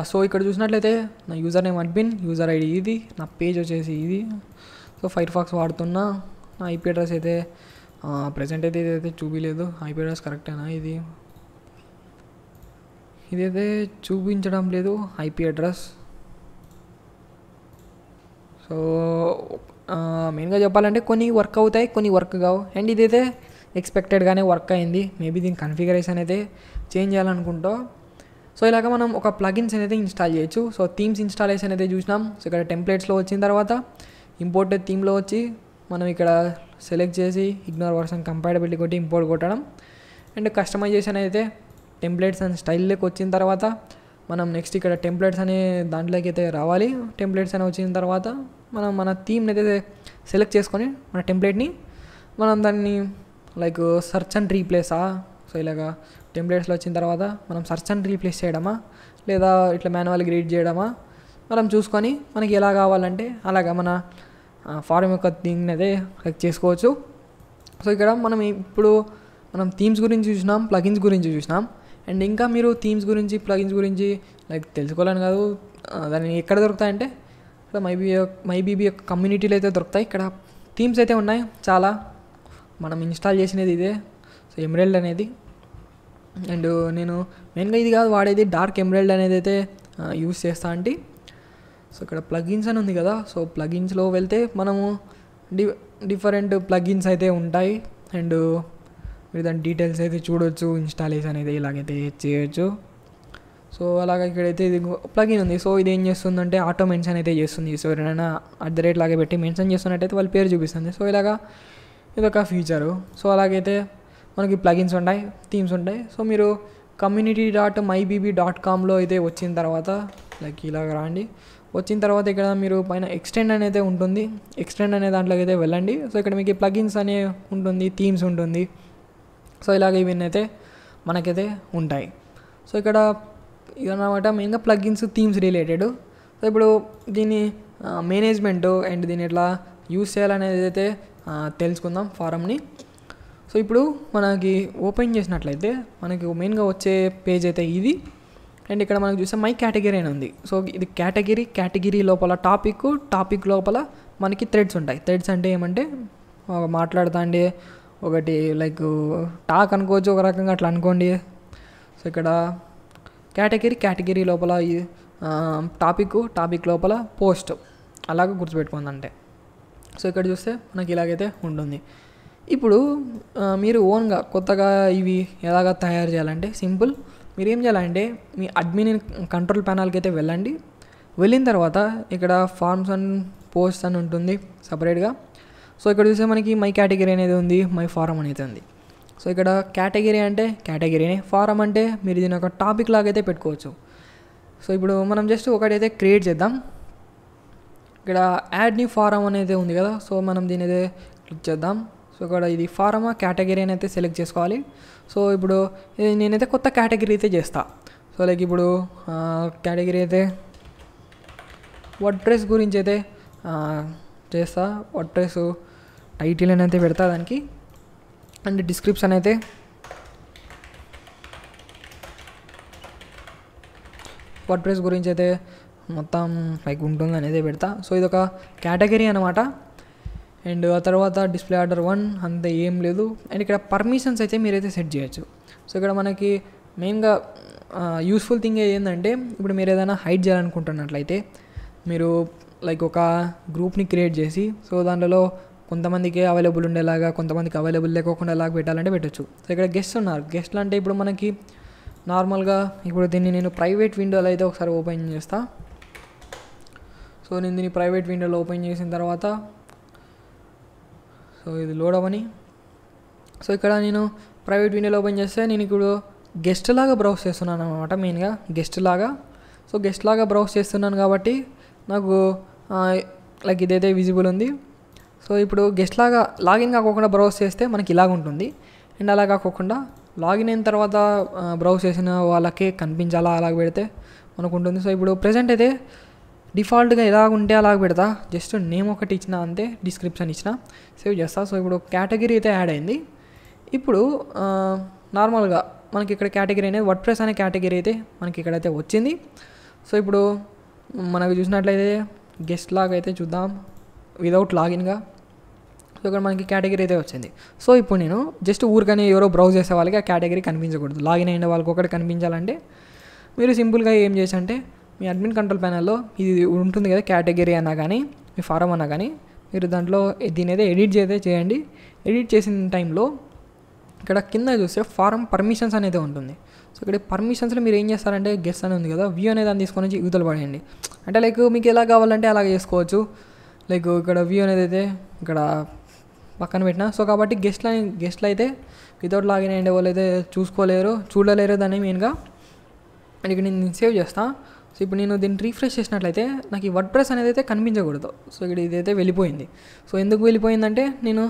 సో ఇక్కడ చూసినట్లయితే నా user name admin, user ID ఇది, నా పేజ్ వచ్చేసి ఇది. సో ఫైర్ఫాక్స్ వాడుతున్నా. నా IP అడ్రస్ అయితే ప్రజెంట్ అయితే ఇదైతే చూపించలేదు. IP అడ్రస్ కరెక్టేనా? ఇదైతే చూపించడం లేదు IP అడ్రస్. సో మెయిన్గా చెప్పాలంటే కొన్ని వర్క్ అవుతాయి, కొన్ని వర్క్ కావు. అండ్ ఇదైతే ఎక్స్పెక్టెడ్గానే వర్క్ అయింది. మేబీ దీని కన్ఫిగరేషన్ అయితే చేంజ్ చేయాలనుకుంటా. సో ఇలాగ మనం ఒక ప్లగిన్స్ అనేది ఇన్స్టాల్ చేయొచ్చు. సో థీమ్స్ ఇన్స్టాలేషన్ అయితే చూసినాం. సో ఇక్కడ టెంప్లెట్స్లో వచ్చిన తర్వాత ఇంపోర్టెడ్ థీమ్లో వచ్చి మనం ఇక్కడ సెలెక్ట్ చేసి ఇగ్నోర్ వర్షన్ కంపాటబిలిటీ కొట్టి ఇంపోర్ట్ కొట్టడం. అండ్ కస్టమైజేషన్ అయితే టెంప్లెట్స్ అండ్ స్టైల్లోకి వచ్చిన తర్వాత మనం నెక్స్ట్ ఇక్కడ టెంప్లెట్స్ అనే దాంట్లోకి అయితే రావాలి. టెంప్లెట్స్ అని వచ్చిన తర్వాత మనం మన థీమ్ని అయితే సెలెక్ట్ చేసుకొని మన టెంప్లెట్ని మనం దాన్ని లైక్ సెర్చ్ అండ్ రీప్లేసా. సో ఇలాగా టెంప్లెట్స్లో వచ్చిన తర్వాత మనం సెర్చ్ అండ్ రీప్లేస్ చేయడమా లేదా ఇట్లా మాన్యువల్గా రీడ్ చేయడమా మనం చూసుకొని మనకి ఎలా కావాలంటే అలాగా మన ఫారం యొక్క థీమ్ని అయితే లైక్ చేసుకోవచ్చు. సో ఇక్కడ మనం థీమ్స్ గురించి చూసినాం, ప్లగిన్స్ గురించి చూసినాం. అండ్ ఇంకా మీరు థీమ్స్ గురించి ప్లగిన్స్ గురించి లైక్ తెలుసుకోవాలని కాదు, దాన్ని ఎక్కడ దొరుకుతాయంటే ఇక్కడ మైబీబీ యొక్క కమ్యూనిటీలో అయితే దొరుకుతాయి. ఇక్కడ థీమ్స్ అయితే ఉన్నాయి చాలా. మనం ఇన్స్టాల్ చేసినది ఇదే, సో ఎమరాల్డ్ అనేది. అండ్ నేను మెయిన్గా ఇది కాదు వాడేది, డార్క్ ఎమరాల్డ్ అనేది అయితే యూస్ చేస్తా అంటే. సో ఇక్కడ ప్లగిన్స్ అని ఉంది కదా, సో ప్లగిన్స్లో వెళ్తే మనము డిఫరెంట్ ప్లగిన్స్ అయితే ఉంటాయి. అండ్ మీరు దాని డీటెయిల్స్ అయితే చూడవచ్చు, ఇన్స్టాలేషన్ అయితే ఇలాగైతే చేయొచ్చు. సో అలాగే ఇక్కడైతే ఇది ప్లగిన్ ఉంది. సో ఇది ఏం చేస్తుందంటే ఆటో మెన్షన్ అయితే చేస్తుంది. సో ఎవరైనా @ లాగా పెట్టి మెన్షన్ చేస్తున్నట్టయితే వాళ్ళ పేరు చూపిస్తుంది. సో ఇలాగా ఇదొక ఫీచరు. సో అలాగైతే మనకి ప్లగిన్స్ ఉంటాయి, థీమ్స్ ఉంటాయి. సో మీరు community.mybb.comలో అయితే వచ్చిన తర్వాత లైక్ ఇలాగ రాండి. వచ్చిన తర్వాత ఇక్కడ మీరు పైన ఎక్స్టెండ్ అనేది ఉంటుంది. ఎక్స్టెండ్ అనే దాంట్లోకి అయితే వెళ్ళండి. సో ఇక్కడ మీకు ప్లగిన్స్ అనే ఉంటుంది, థీమ్స్ ఉంటుంది. సో ఇలాగ ఇవన్నీ అయితే మనకైతే ఉంటాయి. సో ఇక్కడ ఇదన్నమాట మెయిన్గా ప్లగిన్స్ థీమ్స్ రిలేటెడ్. సో ఇప్పుడు దీని మేనేజ్మెంట్ అండ్ దీన్ని ఎట్లా యూస్ చేయాలనేది అయితే తెలుసుకుందాం ఫారంని. సో ఇప్పుడు మనకి ఓపెన్ చేసినట్లయితే మనకి మెయిన్గా వచ్చే పేజ్ అయితే ఇది. అండ్ ఇక్కడ మనకు చూస్తే మై కేటగిరీ అని ఉంది. సో ఇది కేటగిరీ లోపల టాపిక్ లోపల మనకి థ్రెడ్స్ ఉంటాయి. థ్రెడ్స్ అంటే ఏమంటే మాట్లాడుతా అండి ఒకటి లైక్ టాక్ అనుకోవచ్చు, ఒక రకంగా అట్లా అనుకోండి. సో ఇక్కడ కేటగిరీ లోపల టాపిక్ లోపల పోస్ట్ అలాగ గుర్తుపెట్టుకుందంటే. సో ఇక్కడ చూస్తే మనకి ఇలాగైతే ఉంటుంది. ఇప్పుడు మీరు ఓన్గా కొత్తగా ఇవి ఎలాగ తయారు చేయాలంటే సింపుల్. మీరు ఏం చేయాలంటే మీ అడ్మిన్ కంట్రోల్ ప్యానల్కి అయితే వెళ్ళండి. వెళ్ళిన తర్వాత ఇక్కడ ఫార్మ్స్ అండ్ పోస్ట్స్ అని ఉంటుంది సపరేట్గా. సో ఇక్కడ చూస్తే మనకి మై కేటగిరీ అనేది ఉంది, మై ఫారం అనేది ఉంది. సో ఇక్కడ కేటగిరీ అంటే కేటగిరీనే, ఫారం అంటే మీరు దీని ఒక టాపిక్ లాగైతే పెట్టుకోవచ్చు. సో ఇప్పుడు మనం జస్ట్ ఒకటైతే క్రియేట్ చేద్దాం. ఇక్కడ యాడ్ న్యూ ఫారం అనేది ఉంది కదా, సో మనం దీని అయితే క్లిక్ చేద్దాం. సో ఇక్కడ ఇది ఫారమా కేటగిరీ అని అయితే సెలెక్ట్ చేసుకోవాలి. సో ఇప్పుడు నేనైతే కొత్త కేటగిరీ అయితే చేస్తా. సో లైక్ ఇప్పుడు కేటగిరీ అయితే వర్డ్ప్రెస్ గురించి అయితే చేస్తా. వర్డ్ప్రెస్ టైటిల్ అని అయితే పెడతా దానికి. అండ్ డిస్క్రిప్షన్ అయితే వర్డ్ప్రెస్ గురించి అయితే మొత్తం లైక్ ఉంటుంది అనేది పెడతా. సో ఇది ఒక కేటగిరీ అనమాట. అండ్ ఆ తర్వాత డిస్ప్లే ఆర్డర్ 1 అంత ఏం లేదు. అండ్ ఇక్కడ పర్మిషన్స్ అయితే మీరైతే సెట్ చేయొచ్చు. సో ఇక్కడ మనకి మెయిన్గా యూస్ఫుల్ థింగ్ ఏంటంటే ఇప్పుడు మీరు ఏదైనా హైడ్ చేయాలనుకుంటున్నట్లయితే మీరు లైక్ ఒక గ్రూప్ని క్రియేట్ చేసి సో దాంట్లో కొంతమందికి అవైలబుల్ ఉండేలాగా కొంతమందికి అవైలబుల్ లేకోకుండా ఎలాగ పెట్టాలంటే పెట్టచ్చు. సో ఇక్కడ గెస్ట్ ఉన్నారు. గెస్ట్లు అంటే ఇప్పుడు మనకి నార్మల్గా ఇప్పుడు దీన్ని నేను ప్రైవేట్ విండోలో అయితే ఒకసారి ఓపెన్ చేస్తా. సో నేను దీన్ని ప్రైవేట్ విండోలో ఓపెన్ చేసిన తర్వాత సో ఇది లోడ్ అవ్వని. సో ఇక్కడ నేను ప్రైవేట్ విండోలో ఓపెన్ చేస్తే నేను ఇప్పుడు గెస్ట్ లాగా బ్రౌజ్ చేస్తున్నాను అనమాట. మెయిన్గా గెస్ట్ లాగా. సో గెస్ట్ లాగా బ్రౌజ్ చేస్తున్నాను కాబట్టి నాకు లైక్ ఇదైతే విజిబుల్ ఉంది. సో ఇప్పుడు గెస్ట్ లాగా లాగిన్ కాకుండా బ్రౌజ్ చేస్తే మనకి ఇలాగ ఉంటుంది. అండ్ అలా కాకుండా లాగిన్ అయిన తర్వాత బ్రౌజ్ చేసిన వాళ్ళకే కనిపించాలా అలాగ పెడితే మనకు ఉంటుంది. సో ఇప్పుడు ప్రెజెంట్ అయితే డిఫాల్ట్గా ఎలాగ ఉంటే అలాగ పెడతా. జస్ట్ నేమ్ ఒకటి ఇచ్చిన అంతే, డిస్క్రిప్షన్ ఇచ్చిన, సేవ్ చేస్తా. సో ఇప్పుడు కేటగిరీ అయితే యాడ్ అయింది. ఇప్పుడు నార్మల్గా మనకి ఇక్కడ కేటగిరీ అనేది వర్డ్ప్రెస్ అనే కేటగిరీ అయితే మనకి ఇక్కడైతే వచ్చింది. సో ఇప్పుడు మనకు చూసినట్లయితే గెస్ట్ లాగా అయితే చూద్దాం వితౌట్ లాగిన్గా. సో ఇక్కడ మనకి కేటగిరీ అయితే వచ్చింది. సో ఇప్పుడు నేను జస్ట్ ఊరికని ఎవరో బ్రౌజ్ చేసే వాళ్ళకి ఆ కేటగిరీ కనిపించకూడదు. లాగిన్ అయిన వాళ్ళకి ఒకటి కనిపించాలంటే మీరు సింపుల్గా ఏం చేసి అంటే మీ అడ్మిన్ కంట్రోల్ ప్యానల్లో ఇది ఉంటుంది కదా కేటగిరీ అన్నా కానీ మీ ఫారం అన్నా కానీ మీరు దాంట్లో దీని అయితే ఎడిట్ చేయండి. ఎడిట్ చేసిన టైంలో ఇక్కడ కింద చూస్తే ఫారం పర్మిషన్స్ అనేది ఉంటుంది. సో ఇక్కడ పర్మిషన్స్లో మీరు ఏం చేస్తారంటే గెస్ట్ అని ఉంది కదా, వ్యూ అనేది దాన్ని తీసుకొని వచ్చి యూతలు పడేయండి. అంటే లైక్ మీకు ఎలా కావాలంటే అలాగే చేసుకోవచ్చు. లైక్ ఇక్కడ వ్యూ అనేది అయితే ఇక్కడ పక్కన పెట్టిన. సో కాబట్టి గెస్ట్లు అయితే వితౌట్ లాగిన్ అయ్యే వాళ్ళు అయితే చూడలేరు దాన్ని మెయిన్గా. అండ్ ఇక్కడ నేను సేవ్ చేస్తాను. సో ఇప్పుడు నేను దీన్ని రీఫ్రెష్ చేసినట్లయితే నాకు ఈ వర్డ్ ప్రెస్ అనేది అయితే కనిపించకూడదు. సో ఇక్కడ ఇదైతే వెళ్ళిపోయింది. సో ఎందుకు వెళ్ళిపోయిందంటే నేను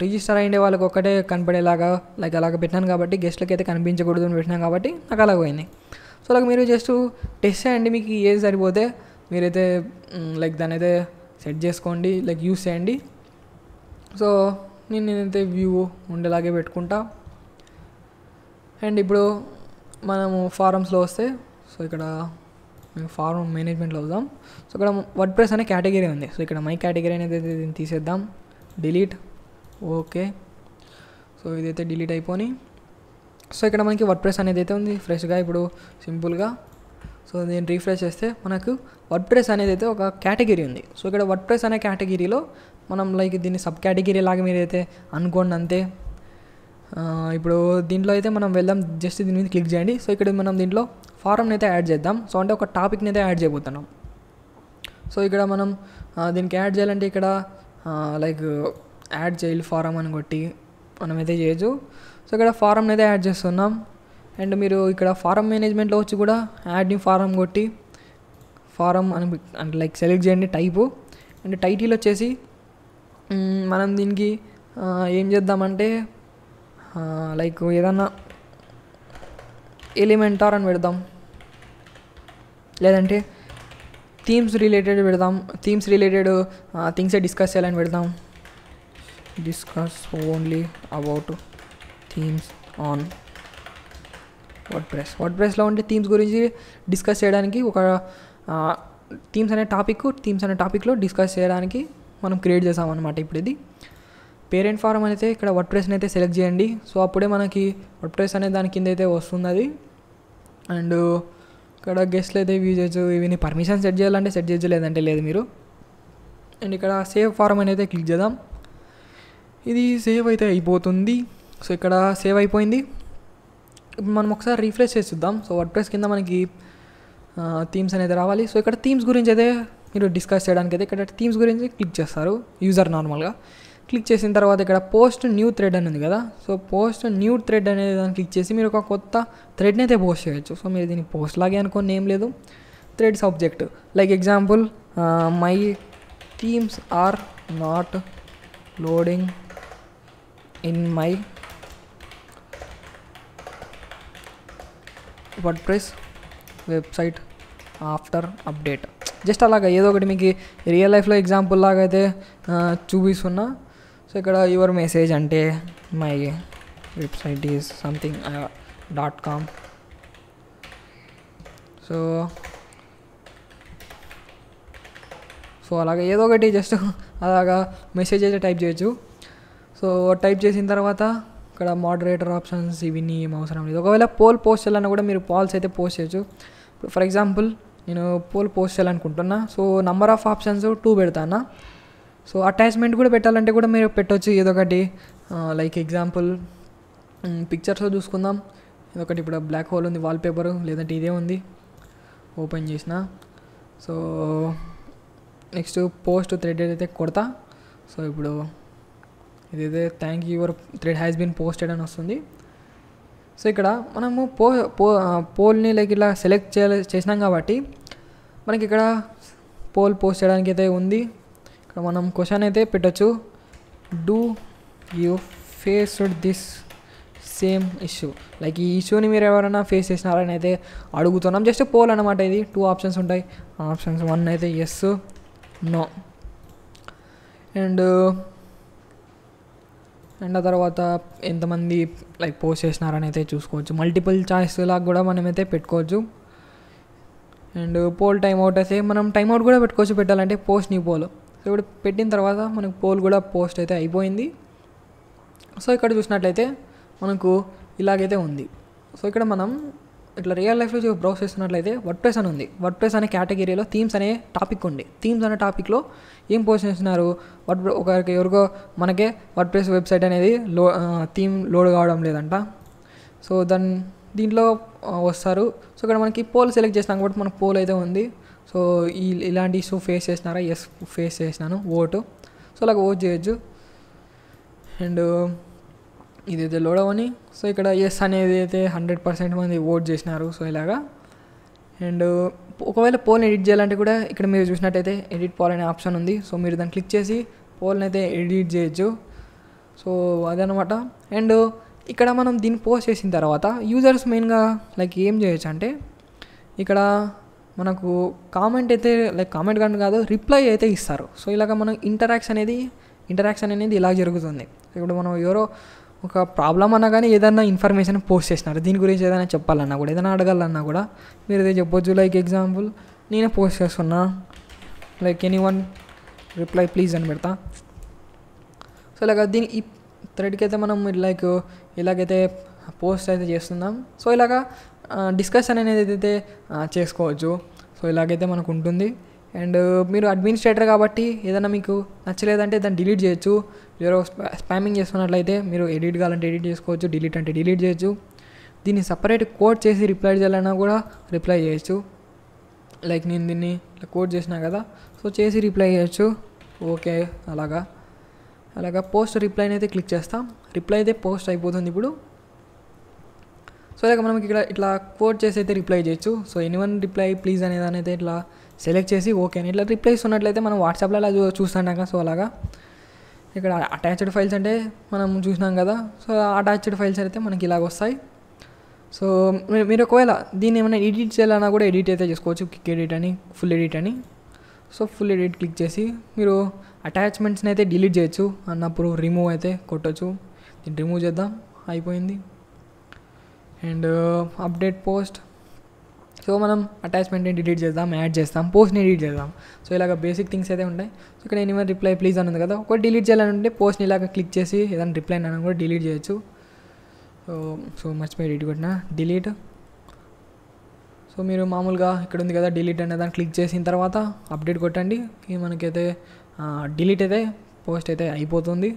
రిజిస్టర్ అయ్యే వాళ్ళకి ఒక్కటే కనపడేలాగా లైక్ అలాగ పెట్టినాను కాబట్టి గెస్ట్లకి అయితే కనిపించకూడదు అని పెట్టినాను కాబట్టి నాకు అలాగ పోయింది. సో అలాగ మీరు జస్ట్ టెస్ట్ చేయండి, మీకు ఏది సరిపోతే మీరైతే లైక్ దాన్ని అయితే సెట్ చేసుకోండి, లైక్ యూస్ చేయండి. సో నేనైతే వ్యూ ఉండేలాగే పెట్టుకుంటా. అండ్ ఇప్పుడు మనము ఫారమ్స్లో వస్తే సో ఇక్కడ ఫారం మేనేజ్మెంట్లో వద్దాం. సో ఇక్కడ వర్డ్ ప్రెస్ అనే కేటగిరీ ఉంది. సో ఇక్కడ మై కేటగిరీ అనేది దీన్ని తీసేద్దాం, డిలీట్. ఓకే, సో ఇదైతే డిలీట్ అయిపోయి సో ఇక్కడ మనకి వర్డ్ ప్రెస్ అనేది అయితే ఉంది ఫ్రెష్గా ఇప్పుడు సింపుల్గా. సో దీన్ని రీఫ్రెష్ చేస్తే మనకు వర్డ్ ప్రెస్ అనేది అయితే ఒక కేటగిరీ ఉంది. సో ఇక్కడ వర్డ్ ప్రెస్ అనే కేటగిరీలో మనం లైక్ దీన్ని సబ్ కేటగిరీ లాగా మీరైతే అనుకోండి అంతే. ఇప్పుడు దీంట్లో అయితే మనం వెళ్దాం, జస్ట్ దీని మీద క్లిక్ చేయండి. సో ఇక్కడ మనం దీంట్లో ఫారమ్ని అయితే యాడ్ చేద్దాం. సో అంటే ఒక టాపిక్ని అయితే యాడ్ చేయబోతున్నాం. సో ఇక్కడ మనం దీనికి యాడ్ చేయాలంటే ఇక్కడ లైక్ యాడ్ చేయాలి ఫారం అని కొట్టి మనమైతే చేయొచ్చు. సో ఇక్కడ ఫారమ్ని అయితే యాడ్ చేస్తున్నాం. అండ్ మీరు ఇక్కడ ఫారం మేనేజ్మెంట్లో వచ్చి కూడా యాడ్ న్యూ ఫారం కొట్టి ఫారం అని అంటే లైక్ సెలెక్ట్ చేయండి టైపు. అండ్ టైటిల్ వచ్చేసి మనం దీనికి ఏం చేద్దామంటే లైక్ ఏదన్నా ఎలిమెంటార్ అని పెడదాం, లేదంటే థీమ్స్ రిలేటెడ్ పెడదాం. థీమ్స్ రిలేటెడ్ థింగ్సే డిస్కస్ చేయాలని పెడదాం. Discuss only about themes on word press. Word ప్రెస్లో ఉంటే థీమ్స్ గురించి డిస్కస్ చేయడానికి ఒక థీమ్స్ అనే టాపిక్లో డిస్కస్ చేయడానికి మనం క్రియేట్ చేసామన్నమాట. ఇప్పుడు ఇది పేరెంట్ ఫారం అయితే ఇక్కడ వర్డ్ ప్రెస్ని అయితే సెలెక్ట్ చేయండి. సో అప్పుడే మనకి వర్డ్ ప్రెస్ అనే దాని కింద అయితే వస్తుంది అది. అండ్ ఇక్కడ గెస్ట్లు అయితే యూజ్ చేయొచ్చు. ఇవి పర్మిషన్ సెట్ చేయాలంటే సెట్ చేయొచ్చు, లేదంటే లేదు మీరు. అండ్ ఇక్కడ సేవ్ ఫారం అని అయితే క్లిక్ చేద్దాం. ఇది సేవ్ అయితే అయిపోతుంది. సో ఇక్కడ సేవ్ అయిపోయింది. ఇప్పుడు మనం ఒకసారి రీఫ్రెష్ చేసి చూద్దాం. సో వర్డ్ ప్రెస్ కింద మనకి థీమ్స్ అనేది రావాలి. సో ఇక్కడ థీమ్స్ గురించి అయితే మీరు డిస్కస్ చేయడానికి అయితే ఇక్కడ థీమ్స్ గురించి క్లిక్ చేస్తారు యూజర్ నార్మల్గా. క్లిక్ చేసిన తర్వాత ఇక్కడ పోస్ట్ న్యూ థ్రెడ్ అని ఉంది కదా. సో పోస్ట్ న్యూ థ్రెడ్ అనేది దాన్ని క్లిక్ చేసి మీరు ఒక కొత్త థ్రెడ్ని అయితే పోస్ట్ చేయొచ్చు. సో మీరు దీన్ని పోస్ట్ లాగే అనుకోని ఏం లేదు, thread subject like example my themes are not loading in my WordPress website after update. Just అలాగా ఏదో ఒకటి మీకు రియల్ లైఫ్లో ఎగ్జాంపుల్ లాగా అయితే చూపిస్తున్నా. సో ఇక్కడ యువర్ మెసేజ్ అంటే my website is something .com. So అలాగా ఏదో ఒకటి జస్ట్ అలాగా మెసేజ్ అయితే టైప్ చేయొచ్చు. సో టైప్ చేసిన తర్వాత ఇక్కడ మోడరేటర్ ఆప్షన్స్ ఇవన్నీ ఏం అవసరం లేదు. ఒకవేళ పోల్ పోస్ట్ చేయాలన్నా కూడా మీరు పోల్స్ అయితే పోస్ట్ చేయొచ్చు. ఇప్పుడు ఫర్ ఎగ్జాంపుల్ నేను పోల్ పోస్ట్ చేయాలనుకుంటున్నా. సో నంబర్ ఆఫ్ ఆప్షన్స్ 2 పెడతానా. సో అటాచ్మెంట్ కూడా పెట్టాలంటే కూడా మీరు పెట్టవచ్చు ఏదో ఒకటి. లైక్ ఎగ్జాంపుల్ పిక్చర్స్లో చూసుకుందాం. ఇదొకటి ఇప్పుడు బ్లాక్ హోల్ ఉంది వాల్పేపరు, లేదంటే ఇదే ఉంది ఓపెన్ చేసిన. సో నెక్స్ట్ పోస్ట్ థ్రెడ్ అయితే కొడతా. సో ఇప్పుడు ఇదైతే thank you your thread has been posted అని వస్తుంది. సో ఇక్కడ మనము పోల్ని లైక్ ఇలా సెలెక్ట్ చేసినాం కాబట్టి మనకి ఇక్కడ పోల్ పోస్ట్ చేయడానికి అయితే ఉంది. ఇక్కడ మనం క్వశ్చన్ అయితే పెట్టచ్చు, do you faced this same issue. Like ఈ ఇష్యూని మీరు ఎవరైనా ఫేస్ చేసినారని అయితే అడుగుతున్నాం. జస్ట్ పోల్ అనమాట. ఇది 2 ఆప్షన్స్ ఉంటాయి. ఆప్షన్స్ 1 అయితే ఎస్, నో. అండ్ ఆ తర్వాత ఎంతమంది లైక్ పోస్ట్ చేసినారని అయితే చూసుకోవచ్చు. మల్టిపుల్ చాయిస్ లాగా కూడా మనమైతే పెట్టుకోవచ్చు. అండ్ పోల్ టైమ్అవుట్ అయితే మనం టైమ్అవుట్ కూడా పెట్టుకోవచ్చు పెట్టాలంటే, పోస్ట్ న్యూ పోల్. సో ఇప్పుడు పెట్టిన తర్వాత మనకు పోల్ కూడా పోస్ట్ అయితే అయిపోయింది. సో ఇక్కడ చూసినట్లయితే మనకు ఇలాగైతే ఉంది. సో ఇక్కడ మనం ఇట్లా రియల్ లైఫ్లో బ్రౌజ్ చేస్తున్నట్లయితే వర్డ్ ప్రెస్ అని ఉంది. వర్డ్ ప్రెస్ అనే కేటగిరీలో థీమ్స్ అనే టాపిక్ ఉంది. థీమ్స్ అనే టాపిక్లో ఏం పోస్ట్ చేస్తున్నారు, ఒకరికి ఎవరికో మనకే వర్డ్ ప్రెస్ వెబ్సైట్ అనేది థీమ్ లోడ్ కావడం లేదంట. సో దీంట్లో వస్తారు. సో ఇక్కడ మనకి పోల్ సెలెక్ట్ చేసినాం కాబట్టి మనకు పోల్ అయితే ఉంది. సో ఇలాంటి ఇష్యూ ఫేస్ చేసినారా, ఎస్ ఫేస్ చేసినాను, ఓటు. సో అలాగ ఓట్ చేయొచ్చు. అండ్ ఇదైతే లోడ్ అవని. సో ఇక్కడ ఎస్ అనేది అయితే 100% మంది ఓట్ చేసినారు. సో ఇలాగా అండ్ ఒకవేళ పోల్ని ఎడిట్ చేయాలంటే కూడా ఇక్కడ మీరు చూసినట్టయితే ఎడిట్ పోల్ అనే ఆప్షన్ ఉంది. సో మీరు దాన్ని క్లిక్ చేసి పోల్ని అయితే ఎడిట్ చేయొచ్చు. సో అదనమాట. అండ్ ఇక్కడ మనం దీన్ని పోస్ట్ చేసిన తర్వాత యూజర్స్ మెయిన్గా లైక్ ఏం చేయొచ్చు అంటే ఇక్కడ మనకు కామెంట్ అయితే లైక్ కామెంట్ కానీ కాదు రిప్లై అయితే ఇస్తారు. సో ఇలాగ మనం ఇంటరాక్షన్ అనేది ఇలా జరుగుతుంది. ఇప్పుడు మనం ఎవరో ఒక ప్రాబ్లం అన్నా కానీ ఏదైనా ఇన్ఫర్మేషన్ పోస్ట్ చేసినారు, దీని గురించి ఏదైనా చెప్పాలన్నా కూడా ఏదైనా అడగాలన్నా కూడా మీరు ఇదే చెప్పొచ్చు. లైక్ ఎగ్జాంపుల్ నేనే పోస్ట్ చేస్తున్నా, లైక్ ఎనీవన్ రిప్లై ప్లీజ్ అని పెడతా. సో ఇలాగ దీని ఈ థ్రెడ్కి అయితే మనం లైక్ ఇలాగైతే పోస్ట్ అయితే చేస్తున్నాం. సో ఇలాగా డిస్కషన్ అనేది అయితే చేసుకోవచ్చు. సో ఇలాగైతే మనకు ఉంటుంది. అండ్ మీరు అడ్మినిస్ట్రేటర్ కాబట్టి ఏదైనా మీకు నచ్చలేదంటే దాన్ని డిలీట్ చేయొచ్చు. ఎవరో స్పామింగ్ చేస్తున్నట్లయితే మీరు ఎడిట్ కావాలంటే ఎడిట్ చేసుకోవచ్చు, డిలీట్ అంటే డిలీట్ చేయొచ్చు. దీన్ని సపరేట్ కోడ్ చేసి రిప్లై చేయాలన్నా కూడా రిప్లై చేయొచ్చు. లైక్ నేను దీన్ని కోడ్ చేసినా కదా, సో చేసి రిప్లై చేయొచ్చు. ఓకే, అలాగా పోస్ట్ రిప్లైని అయితే క్లిక్ చేస్తాం. రిప్లై అయితే పోస్ట్ అయిపోతుంది ఇప్పుడు. సో ఇలాగ మనం ఇక్కడ ఇట్లా కోడ్ చేసి అయితే రిప్లై చేయొచ్చు. సో ఎనీవన్ రిప్లై ప్లీజ్ అనే దాని అయితే ఇట్లా సెలెక్ట్ చేసి ఓకే అని ఇట్లా రిప్లైస్ ఉన్నట్లయితే మనం వాట్సాప్లో అలా చూస్తాం. సో అలాగా ఇక్కడ అటాచ్డ్ ఫైల్స్ అంటే మనం చూసినాం కదా, సో అటాచ్డ్ ఫైల్స్ అయితే మనకి ఇలాగ వస్తాయి. సో మీరు ఒకవేళ దీన్ని ఏమైనా ఎడిట్ చేయాలన్నా కూడా ఎడిట్ అయితే చేసుకోవచ్చు. క్విక్ ఎడిట్ అని, ఫుల్ ఎడిట్ అని. సో ఫుల్ ఎడిట్ క్లిక్ చేసి మీరు అటాచ్మెంట్స్ని అయితే డిలీట్ చేయొచ్చు. అన్నప్పుడు రిమూవ్ అయితే కొట్టచ్చు. దీన్ని రిమూవ్ చేద్దాం, అయిపోయింది. And update post. సో మనం అటాచ్మెంట్ని డిలీట్ చేద్దాం, యాడ్ చేస్తాం, పోస్ట్ని ఎడిట్ చేద్దాం. సో ఇలాగ బేసిక్ థింగ్స్ అయితే ఉంటాయి. సో ఇక్కడ ఎనీవన్ రిప్లై ప్లీజ్ అని ఉంది కదా, ఒకటి డిలీట్ చేయాలంటే పోస్ట్ని ఇలాగ క్లిక్ చేసి ఏదైనా రిప్లై అని కూడా డిలీట్ చేయొచ్చు. సో మర్చిపోయి ఎడిట్ కొట్టిన డిలీట్. సో మీరు మామూలుగా ఇక్కడ ఉంది కదా డిలీట్ అనే దాన్ని క్లిక్ చేసిన తర్వాత అప్డేట్ కొట్టండి. ఇది మనకైతే డిలీట్ అయితే పోస్ట్ అయితే అయిపోతుంది.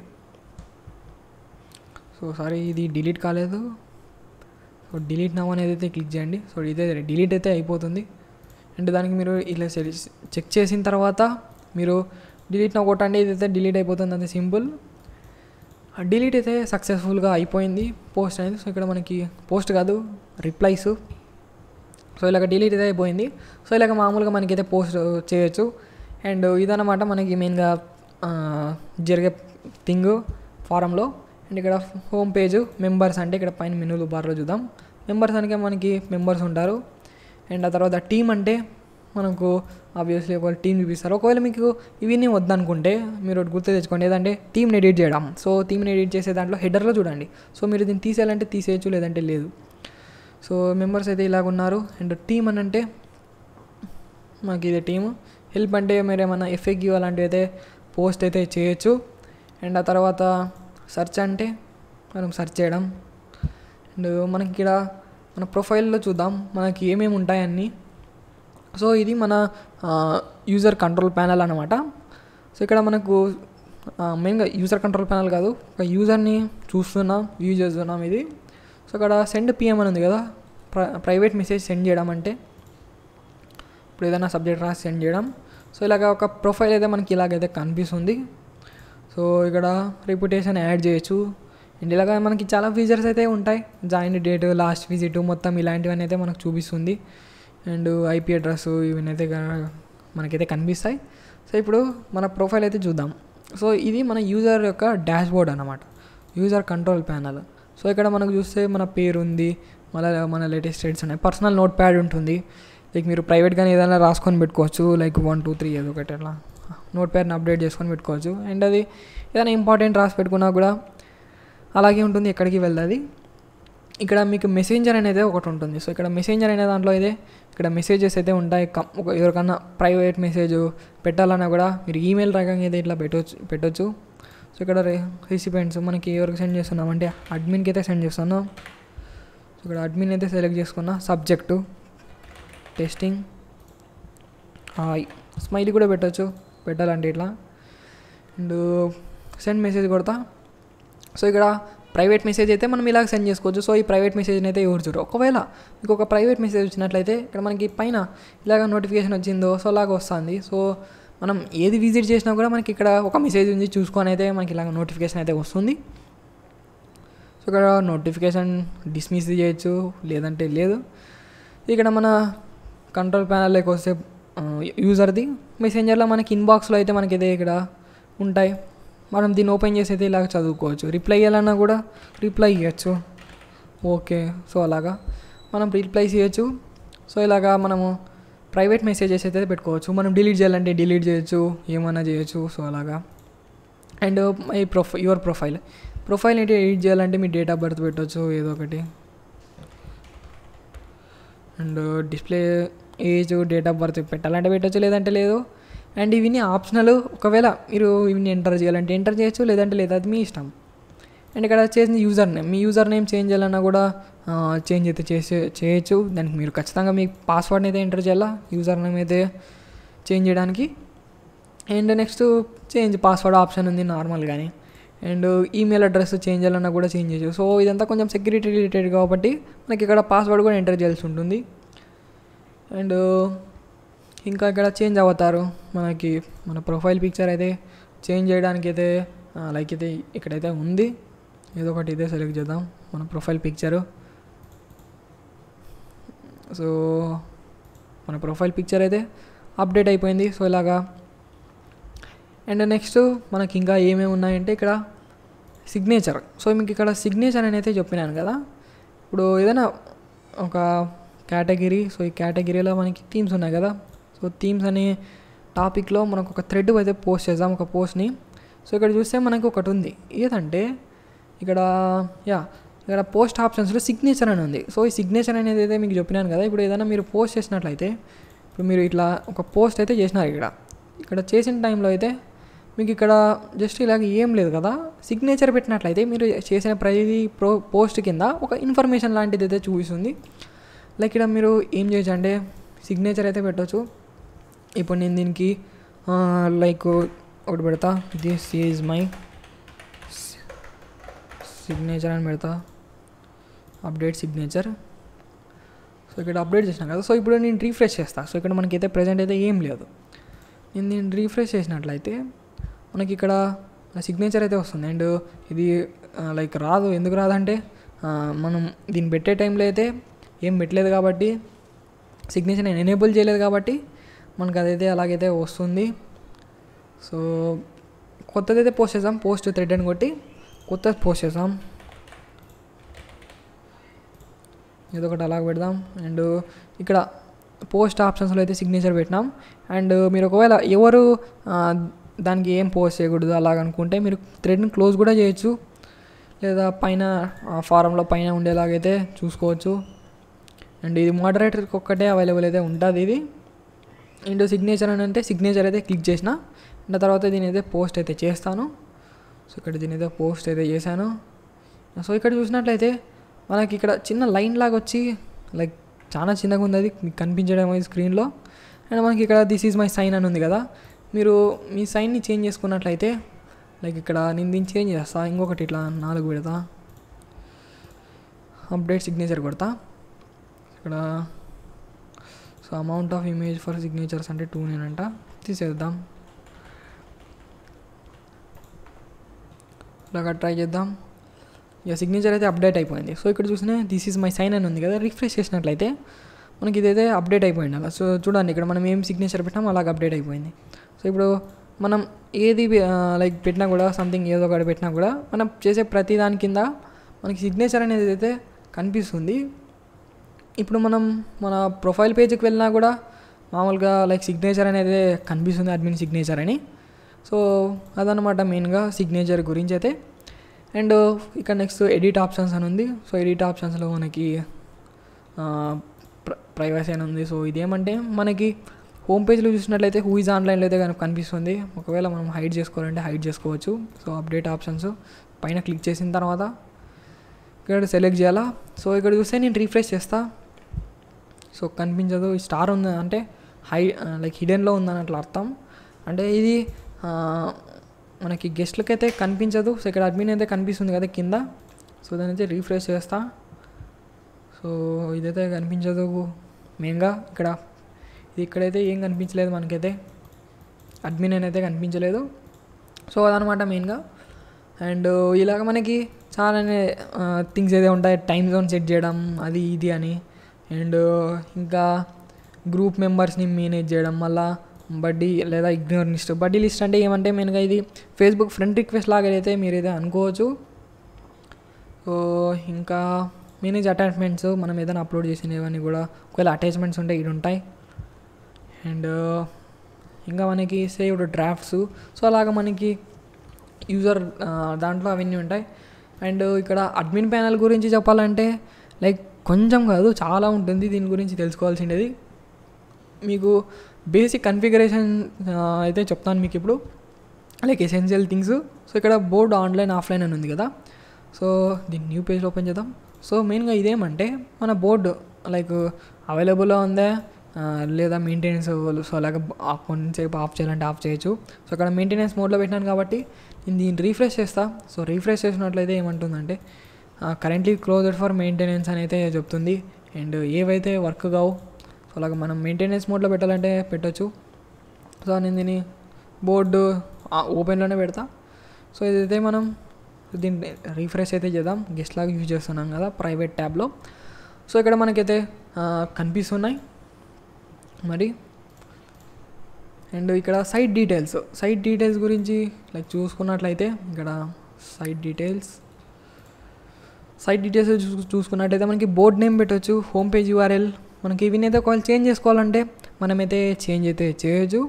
సో సారీ ఇది డిలీట్ కాలేదు. సో డిలీట్ నవ్ అనేది అయితే క్లిక్ చేయండి. సో ఇదే డిలీట్ అయితే అయిపోతుంది. అండ్ దానికి మీరు ఇలా చెక్ చేసిన తర్వాత మీరు డిలీట్ నవ్ కొట్టండి, ఇదైతే డిలీట్ అయిపోతుంది. అంతే సింపుల్. డిలీట్ అయితే సక్సెస్ఫుల్గా అయిపోయింది పోస్ట్ అనేది. సో ఇక్కడ మనకి పోస్ట్ కాదు రిప్లైస్. సో ఇలాగ డిలీట్ అయితే అయిపోయింది. సో ఇలాగ మామూలుగా మనకైతే పోస్ట్ చేయొచ్చు. అండ్ ఇదన్నమాట మనకి మెయిన్గా జరిగే థింగ్ ఫారంలో. అండ్ ఇక్కడ హోమ్ పేజ్ మెంబర్స్ అంటే ఇక్కడ పైన మెనూలు బార్లో చూద్దాం. మెంబర్స్ అంటే మనకి మెంబర్స్ ఉంటారు. అండ్ ఆ తర్వాత టీమ్ అంటే మనకు ఆబ్వియస్లీ ఒక టీం చూపిస్తారు. ఒకవేళ మీకు ఇవన్నీ వద్దనుకుంటే మీరు ఒకటి గుర్తు తెచ్చుకోండి, ఏదంటే టీమ్ని ఎడిట్ చేయడం. సో టీమ్ని ఎడిట్ చేసే దాంట్లో హెడర్లో చూడండి. సో మీరు దీన్ని తీసేయాలంటే తీసేయచ్చు, లేదంటే లేదు. సో మెంబర్స్ అయితే ఇలాగ ఉన్నారు. అండ్ టీమ్ అని అంటే మాకు ఇదే టీమ్. హెల్ప్ అంటే మీరు ఏమైనా ఎఫ్ఏక్యూ అలాంటివి అయితే పోస్ట్ అయితే చేయొచ్చు. అండ్ ఆ తర్వాత సెర్చ్ అంటే మనం సెర్చ్ చేయడం. అండ్ మనకి ఇక్కడ మన ప్రొఫైల్లో చూద్దాం మనకి ఏమేమి ఉంటాయన్నీ. సో ఇది మన యూజర్ కంట్రోల్ ప్యానల్ అనమాట. సో ఇక్కడ మనకు మెయిన్గా యూజర్ కంట్రోల్ ప్యానల్ కాదు, ఒక యూజర్ని చూస్తున్నాం, వ్యూ చేస్తున్నాం ఇది. సో ఇక్కడ సెండ్ పిఎం అని ఉంది కదా, ప్రైవేట్ మెసేజ్ సెండ్ చేయడం అంటే ఇప్పుడు ఏదైనా సబ్జెక్ట్ రాసి సెండ్ చేయడం. సో ఇలాగ ఒక ప్రొఫైల్ అయితే మనకి ఇలాగైతే కనిపిస్తుంది. సో ఇక్కడ రిప్యుటేషన్ యాడ్ చేయొచ్చు. అండ్ ఇలాగ మనకి చాలా ఫీచర్స్ అయితే ఉంటాయి. జాయిన్ డేట్, లాస్ట్ విజిట్ మొత్తం ఇలాంటివన్నీ అయితే మనకు చూపిస్తుంది. అండ్ ఐపీ అడ్రస్ ఇవన్నీ అయితే మనకైతే కనిపిస్తాయి. సో ఇప్పుడు మన ప్రొఫైల్ అయితే చూద్దాం. సో ఇది మన యూజర్ యొక్క డాష్ బోర్డ్ అనమాట, యూజర్ కంట్రోల్ ప్యానల్. సో ఇక్కడ మనకు చూస్తే మన పేరు ఉంది, మళ్ళీ మన లేటెస్ట్ డేట్స్ ఉన్నాయి, పర్సనల్ నోట్ ప్యాడ్ ఉంటుంది. లైక్ మీరు ప్రైవేట్గానే ఏదైనా రాసుకొని పెట్టుకోవచ్చు, లైక్ 1 2 3 ఏదో ఒకటి అట్లా నోట్ ప్యాడ్ని అప్డేట్ చేసుకొని పెట్టుకోవచ్చు. అండ్ అది ఏదైనా ఇంపార్టెంట్ రాసి పెట్టుకున్నా కూడా అలాగే ఉంటుంది, ఎక్కడికి వెళ్ళదు. ఇక్కడ మీకు మెసెంజర్ అనేది ఒకటి ఉంటుంది. సో ఇక్కడ మెసెంజర్ అనే దాంట్లో అయితే ఇక్కడ మెసేజెస్ అయితే ఉంటాయి. ఎవరికన్నా ప్రైవేట్ మెసేజ్ పెట్టాలన్నా కూడా మీరు ఈమెయిల్ రకంగా అయితే ఇట్లా పెట్టొచ్చు. సో ఇక్కడ రిసిపెంట్స్ మనకి ఎవరికి సెండ్ చేస్తున్నాం అంటే అడ్మిన్కి అయితే సెండ్ చేస్తున్నాం. సో ఇక్కడ అడ్మిన్ అయితే సెలెక్ట్ చేసుకున్నా. సబ్జెక్టు టెస్టింగ్, స్మైలీ కూడా పెట్టాలంటే ఇట్లా. అండ్ సెండ్ మెసేజ్ కొడతా. సో ఇక్కడ ప్రైవేట్ మెసేజ్ అయితే మనం ఇలాగ సెండ్ చేసుకోవచ్చు. సో ఈ ప్రైవేట్ మెసేజ్ని అయితే ఎవరు చూడరు. ఒకవేళ మీకు ఒక ప్రైవేట్ మెసేజ్ వచ్చినట్లయితే ఇక్కడ మనకి పైన ఇలాగ నోటిఫికేషన్ వచ్చిందో సో అలాగ వస్తుంది. సో మనం ఏది విజిట్ చేసినా కూడా మనకి ఇక్కడ ఒక మెసేజ్ ఉంది చూసుకొని అయితే మనకి ఇలాగ నోటిఫికేషన్ అయితే వస్తుంది. సో ఇక్కడ నోటిఫికేషన్ డిస్మిస్ చేయొచ్చు, లేదంటే లేదు. ఇక్కడ మన కంట్రోల్ ప్యానల్లోకి వస్తే యూజర్ది మెసెంజర్లో మనకి ఇన్బాక్స్లో అయితే మనకి ఇదే ఇక్కడ ఉంటాయి. మనం దీన్ని ఓపెన్ చేసి అయితే ఇలాగ చదువుకోవచ్చు. రిప్లై ఇవ్వాలన్నా కూడా రిప్లై ఇవ్వచ్చు. ఓకే, సో అలాగా మనం రిప్లై చేయొచ్చు. సో ఇలాగా మనము ప్రైవేట్ మెసేజెస్ అయితే పెట్టుకోవచ్చు. మనం డిలీట్ చేయాలంటే డిలీట్ చేయొచ్చు, ఏమైనా చేయొచ్చు. సో అలాగా. అండ్ మై యువర్ ప్రొఫైల్ ఏంటి ఎడిట్ చేయాలంటే మీ డేట్ ఆఫ్ బర్త్ పెట్టవచ్చు ఏదో ఒకటి. And display age, date of birth పెట్టాలంటే పెట్టవచ్చు, లేదంటే లేదు. అండ్ ఇవన్నీ ఆప్షనల్. ఒకవేళ మీరు ఇవన్నీ ఎంటర్ చేయాలంటే ఎంటర్ చేయొచ్చు, లేదంటే లేదు, అది మీ ఇష్టం. అండ్ ఇక్కడ చేసిన యూజర్ నేమ్, మీ యూజర్ నేమ్ చేంజ్ చేయాలన్నా కూడా చేంజ్ అయితే చేయొచ్చు. దానికి మీరు ఖచ్చితంగా మీ పాస్వర్డ్ని అయితే ఎంటర్ చేయాలా యూజర్ నేమ్ అయితే చేంజ్ చేయడానికి. And next change password option ఉంది నార్మల్గానే. అండ్ ఈమెయిల్ అడ్రస్ చేంజ్ చేయాలన్నా కూడా చేంజ్ చేయొచ్చు. సో ఇదంతా కొంచెం సెక్యూరిటీ రిలేటెడ్ కాబట్టి మనకి ఇక్కడ పాస్వర్డ్ కూడా ఎంటర్ చేయాల్సి ఉంటుంది. అండ్ ఇంకా ఇక్కడ చేంజ్ అవుతారు మనకి మన ప్రొఫైల్ పిక్చర్ అయితే చేంజ్ చేయడానికి అయితే లైక్ అయితే ఇక్కడైతే ఉంది. ఏదో ఒకటి ఇదే సెలెక్ట్ చేద్దాం మన ప్రొఫైల్ పిక్చరు. సో మన ప్రొఫైల్ పిక్చర్ అయితే అప్డేట్ అయిపోయింది. సో ఇలాగా. అండ్ నెక్స్ట్ మనకి ఇంకా ఏమేమి ఉన్నాయంటే ఇక్కడ సిగ్నేచర్. సో మీకు ఇక్కడ సిగ్నేచర్ అని అయితే చెప్పినాను కదా. ఇప్పుడు ఏదైనా ఒక కేటగిరీ, సో ఈ కేటగిరీలో మనకి థీమ్స్ ఉన్నాయి కదా. సో థీమ్స్ అనే టాపిక్లో మనకు ఒక థ్రెడ్ అయితే పోస్ట్ చేద్దాం, ఒక పోస్ట్ని. సో ఇక్కడ చూస్తే మనకు ఒకటి ఉంది, ఏదంటే ఇక్కడ పోస్ట్ ఆప్షన్స్లో సిగ్నేచర్ అని ఉంది. సో ఈ సిగ్నేచర్ అనేది అయితే మీకు చెప్పినాను కదా. ఇప్పుడు ఏదైనా మీరు పోస్ట్ చేసినట్లయితే, ఇప్పుడు మీరు ఇట్లా ఒక పోస్ట్ అయితే చేసినారు ఇక్కడ చేసిన టైంలో అయితే మీకు ఇక్కడ జస్ట్ ఇలాగ ఏం లేదు కదా. సిగ్నేచర్ పెట్టినట్లయితే మీరు చేసిన ప్రతి పోస్ట్ కింద ఒక ఇన్ఫర్మేషన్ లాంటిది అయితే చూపిస్తుంది. లైక్ ఇక్కడ మీరు ఏం చేయొచ్చు అంటే సిగ్నేచర్ అయితే పెట్టవచ్చు. ఇప్పుడు నేను దీనికి లైక్ ఒకటి పెడతా, దిస్ ఈజ్ మై సిగ్నేచర్ అని పెడతా, అప్డేట్ సిగ్నేచర్. సో ఇక్కడ అప్డేట్ చేసినా కదా. సో ఇప్పుడు నేను రీఫ్రెష్ చేస్తాను. సో ఇక్కడ మనకైతే ప్రజెంట్ అయితే ఏం లేదు. నేను దీన్ని రీఫ్రెష్ చేసినట్లయితే మనకి ఇక్కడ సిగ్నేచర్ అయితే వస్తుంది. అండ్ ఇది లైక్ రాదు. ఎందుకు రాదంటే మనం దీన్ని పెట్టే టైంలో అయితే ఏం పెట్టలేదు కాబట్టి, సిగ్నేచర్ నేను ఎనేబుల్ చేయలేదు కాబట్టి మనకు అదైతే అలాగైతే వస్తుంది. సో కొత్తదైతే పోస్ట్ చేద్దాం, పోస్ట్ థ్రెడ్ అని కొట్టి కొత్తది పోస్ట్ చేద్దాం, ఏదో ఒకటి అలాగ పెడదాం. అండ్ ఇక్కడ పోస్ట్ ఆప్షన్స్లో అయితే సిగ్నేచర్ పెట్టినాం. అండ్ మీరు ఒకవేళ ఎవరు దానికి ఏం పోస్ట్ చేయకూడదు అలాగనుకుంటే మీరు థ్రెడ్ని క్లోజ్ కూడా చేయొచ్చు, లేదా పైన ఫారంలో పైన ఉండేలాగైతే చూసుకోవచ్చు. అండ్ ఇది మోడరేటర్కి ఒక్కటే అవైలబుల్ అయితే ఉంటుంది ఇది. అండ్ సిగ్నేచర్ అని అంటే సిగ్నేచర్ అయితే క్లిక్ చేసిన అండ్ తర్వాత దీని అయితే పోస్ట్ అయితే చేస్తాను. సో ఇక్కడ దీని అయితే పోస్ట్ అయితే చేశాను. సో ఇక్కడ చూసినట్లయితే మనకి ఇక్కడ చిన్న లైన్ లాగా వచ్చి లైక్ చాలా చిన్నగా ఉంది, అది మీకు కనిపించడం ఈ స్క్రీన్లో. అండ్ మనకి ఇక్కడ దిస్ ఈజ్ మై సైన్ అని ఉంది కదా. మీరు మీ సైన్ని చేంజ్ చేసుకున్నట్లయితే లైక్ ఇక్కడ నేను దీన్ని చేంజ్ చేస్తా, ఇంకొకటి ఇట్లా 4 పెడతా, అప్డేట్ సిగ్నేచర్ కొడతా ఇక్కడ. So amount of image for signatures అంటే 2 నేనంట, తీసేద్దాం. ఇలాగా ట్రై చేద్దాం. ఇక సిగ్నేచర్ అయితే అప్డేట్ అయిపోయింది. సో ఇక్కడ చూసినా దిస్ ఈజ్ మై సైన్ అని ఉంది కదా. రిఫ్రెష్ చేసినట్లయితే మనకి ఇదైతే అప్డేట్ అయిపోయింది అలా. సో చూడండి ఇక్కడ మనం ఏం సిగ్నేచర్ పెట్టామో అలాగ అప్డేట్ అయిపోయింది. సో ఇప్పుడు మనం ఏది లైక్ పెట్టినా కూడా సంథింగ్ ఏదో ఒకటి పెట్టినా కూడా మనం చేసే ప్రతి దాని కింద మనకి సిగ్నేచర్ అనేది అయితే కనిపిస్తుంది. ఇప్పుడు మనం మన ప్రొఫైల్ పేజ్కి వెళ్ళినా కూడా మామూలుగా లైక్ సిగ్నేచర్ అనేది కనిపిస్తుంది, అడ్మిన్ సిగ్నేచర్ అని. సో అదనమాట మెయిన్గా సిగ్నేచర్ గురించి అయితే. అండ్ ఇక్కడ నెక్స్ట్ ఎడిట్ ఆప్షన్స్ అని ఉంది. సో ఎడిట్ ఆప్షన్స్లో మనకి ప్రైవసీ అని ఉంది. సో ఇదేమంటే మనకి హోమ్ పేజ్లో చూసినట్లయితే హూ ఈజ్ ఆన్లైన్లో అయితే కనుక కనిపిస్తుంది. ఒకవేళ మనం హైడ్ చేసుకోవాలంటే హైడ్ చేసుకోవచ్చు. సో అప్డేట్ ఆప్షన్స్ పైన క్లిక్ చేసిన తర్వాత ఇక్కడ సెలెక్ట్ చేయాలా. సో ఇక్కడ చూస్తే నేను రీఫ్రెష్ చేస్తా. సో కనిపించదు, ఈ స్టార్ ఉంది అంటే లైక్ హిడెన్లో ఉందని అట్లా అర్థం. అంటే ఇది మనకి గెస్ట్లకైతే కనిపించదు. సో ఇక్కడ అడ్మిన్ అయితే కనిపిస్తుంది కదా కింద. సో దాని అయితే రీఫ్రెష్ చేస్తా. సో ఇదైతే కనిపించదు మెయిన్గా ఇక్కడైతే ఏం కనిపించలేదు మనకైతే, అడ్మిన్ అయితే కనిపించలేదు. సో అదనమాట మెయిన్గా. అండ్ ఇలాగ మనకి చాలానే థింగ్స్ అయితే ఉంటాయి, టైం జోన్ సెట్ చేయడం అది ఇది అని. అండ్ ఇంకా గ్రూప్ మెంబర్స్ని మేనేజ్ చేయడం, మళ్ళీ బడ్డీ లేదా ఇగ్నోర్ లిస్ట్. బడ్డీ లిస్ట్ అంటే ఏమంటే మెయిన్గా ఇది ఫేస్బుక్ ఫ్రెండ్ రిక్వెస్ట్ లాగా అయితే మీరు అయితే అనుకోవచ్చు. సో ఇంకా మేనేజ్ అటాచ్మెంట్స్, మనం ఏదైనా అప్లోడ్ చేసినవన్నీ కూడా ఒకవేళ అటాచ్మెంట్స్ ఉంటే ఇవి ఉంటాయి. అండ్ ఇంకా మనకి సేవ్డ్ డ్రాఫ్ట్స్, సో అలాగా మనకి యూజర్ దాంట్లో అవన్నీ ఉంటాయి. అండ్ ఇక్కడ అడ్మిన్ ప్యానల్ గురించి చెప్పాలంటే లైక్ కొంచెం కాదు చాలా ఉంటుంది దీని గురించి తెలుసుకోవాల్సిండేది. మీకు బేసిక్ కన్ఫిగరేషన్ అయితే చెప్తాను మీకు ఇప్పుడు, లైక్ ఎసెన్షియల్ థింగ్స్. సో ఇక్కడ బోర్డ్ ఆన్లైన్ ఆఫ్లైన్ అని ఉంది కదా, సో దీన్ని న్యూ పేజ్ ఓపెన్ చేద్దాం. సో మెయిన్గా ఇదేమంటే మన బోర్డు లైక్ అవైలబుల్లో ఉందా లేదా మెయింటెనెన్స్, సో అలాగే కొంచెంసేపు ఆఫ్ చేయాలంటే ఆఫ్ చేయొచ్చు. సో ఇక్కడ మెయింటెనెన్స్ మోడ్లో పెట్టినాను కాబట్టి నేను దీన్ని రీఫ్రెష్ చేస్తా. సో రీఫ్రెష్ చేసినట్లయితే ఏమంటుందంటే కరెంట్లీ క్లోజ్డ్ ఫర్ మెయింటెనెన్స్ అని అయితే చెప్తుంది. అండ్ ఏవైతే వర్క్ కావు, సో అలాగే మనం మెయింటెనెన్స్ మోడ్లో పెట్టాలంటే పెట్టచ్చు. సో నేను దీన్ని బోర్డు ఓపెన్లోనే పెడతా. సో ఇదైతే మనం దీన్ని రీఫ్రెష్ అయితే చేద్దాం. గెస్ట్ లాగా యూజ్ చేస్తున్నాం కదా ప్రైవేట్ ట్యాబ్లో. సో ఇక్కడ మనకైతే కనిపిస్తున్నాయి మరి. అండ్ ఇక్కడ సైట్ డీటెయిల్స్ గురించి లైక్ చూసుకున్నట్లయితే ఇక్కడ సైట్ డీటెయిల్స్ చూసుకున్నట్లయితే మనకి బోర్డ్ నేమ్ పెట్టవచ్చు, హోమ్ పేజ్ యూఆర్ఎల్. మనకి ఇవి అయితే ఒకవేళ చేంజ్ చేసుకోవాలంటే మనమైతే చేంజ్ అయితే చేయొచ్చు.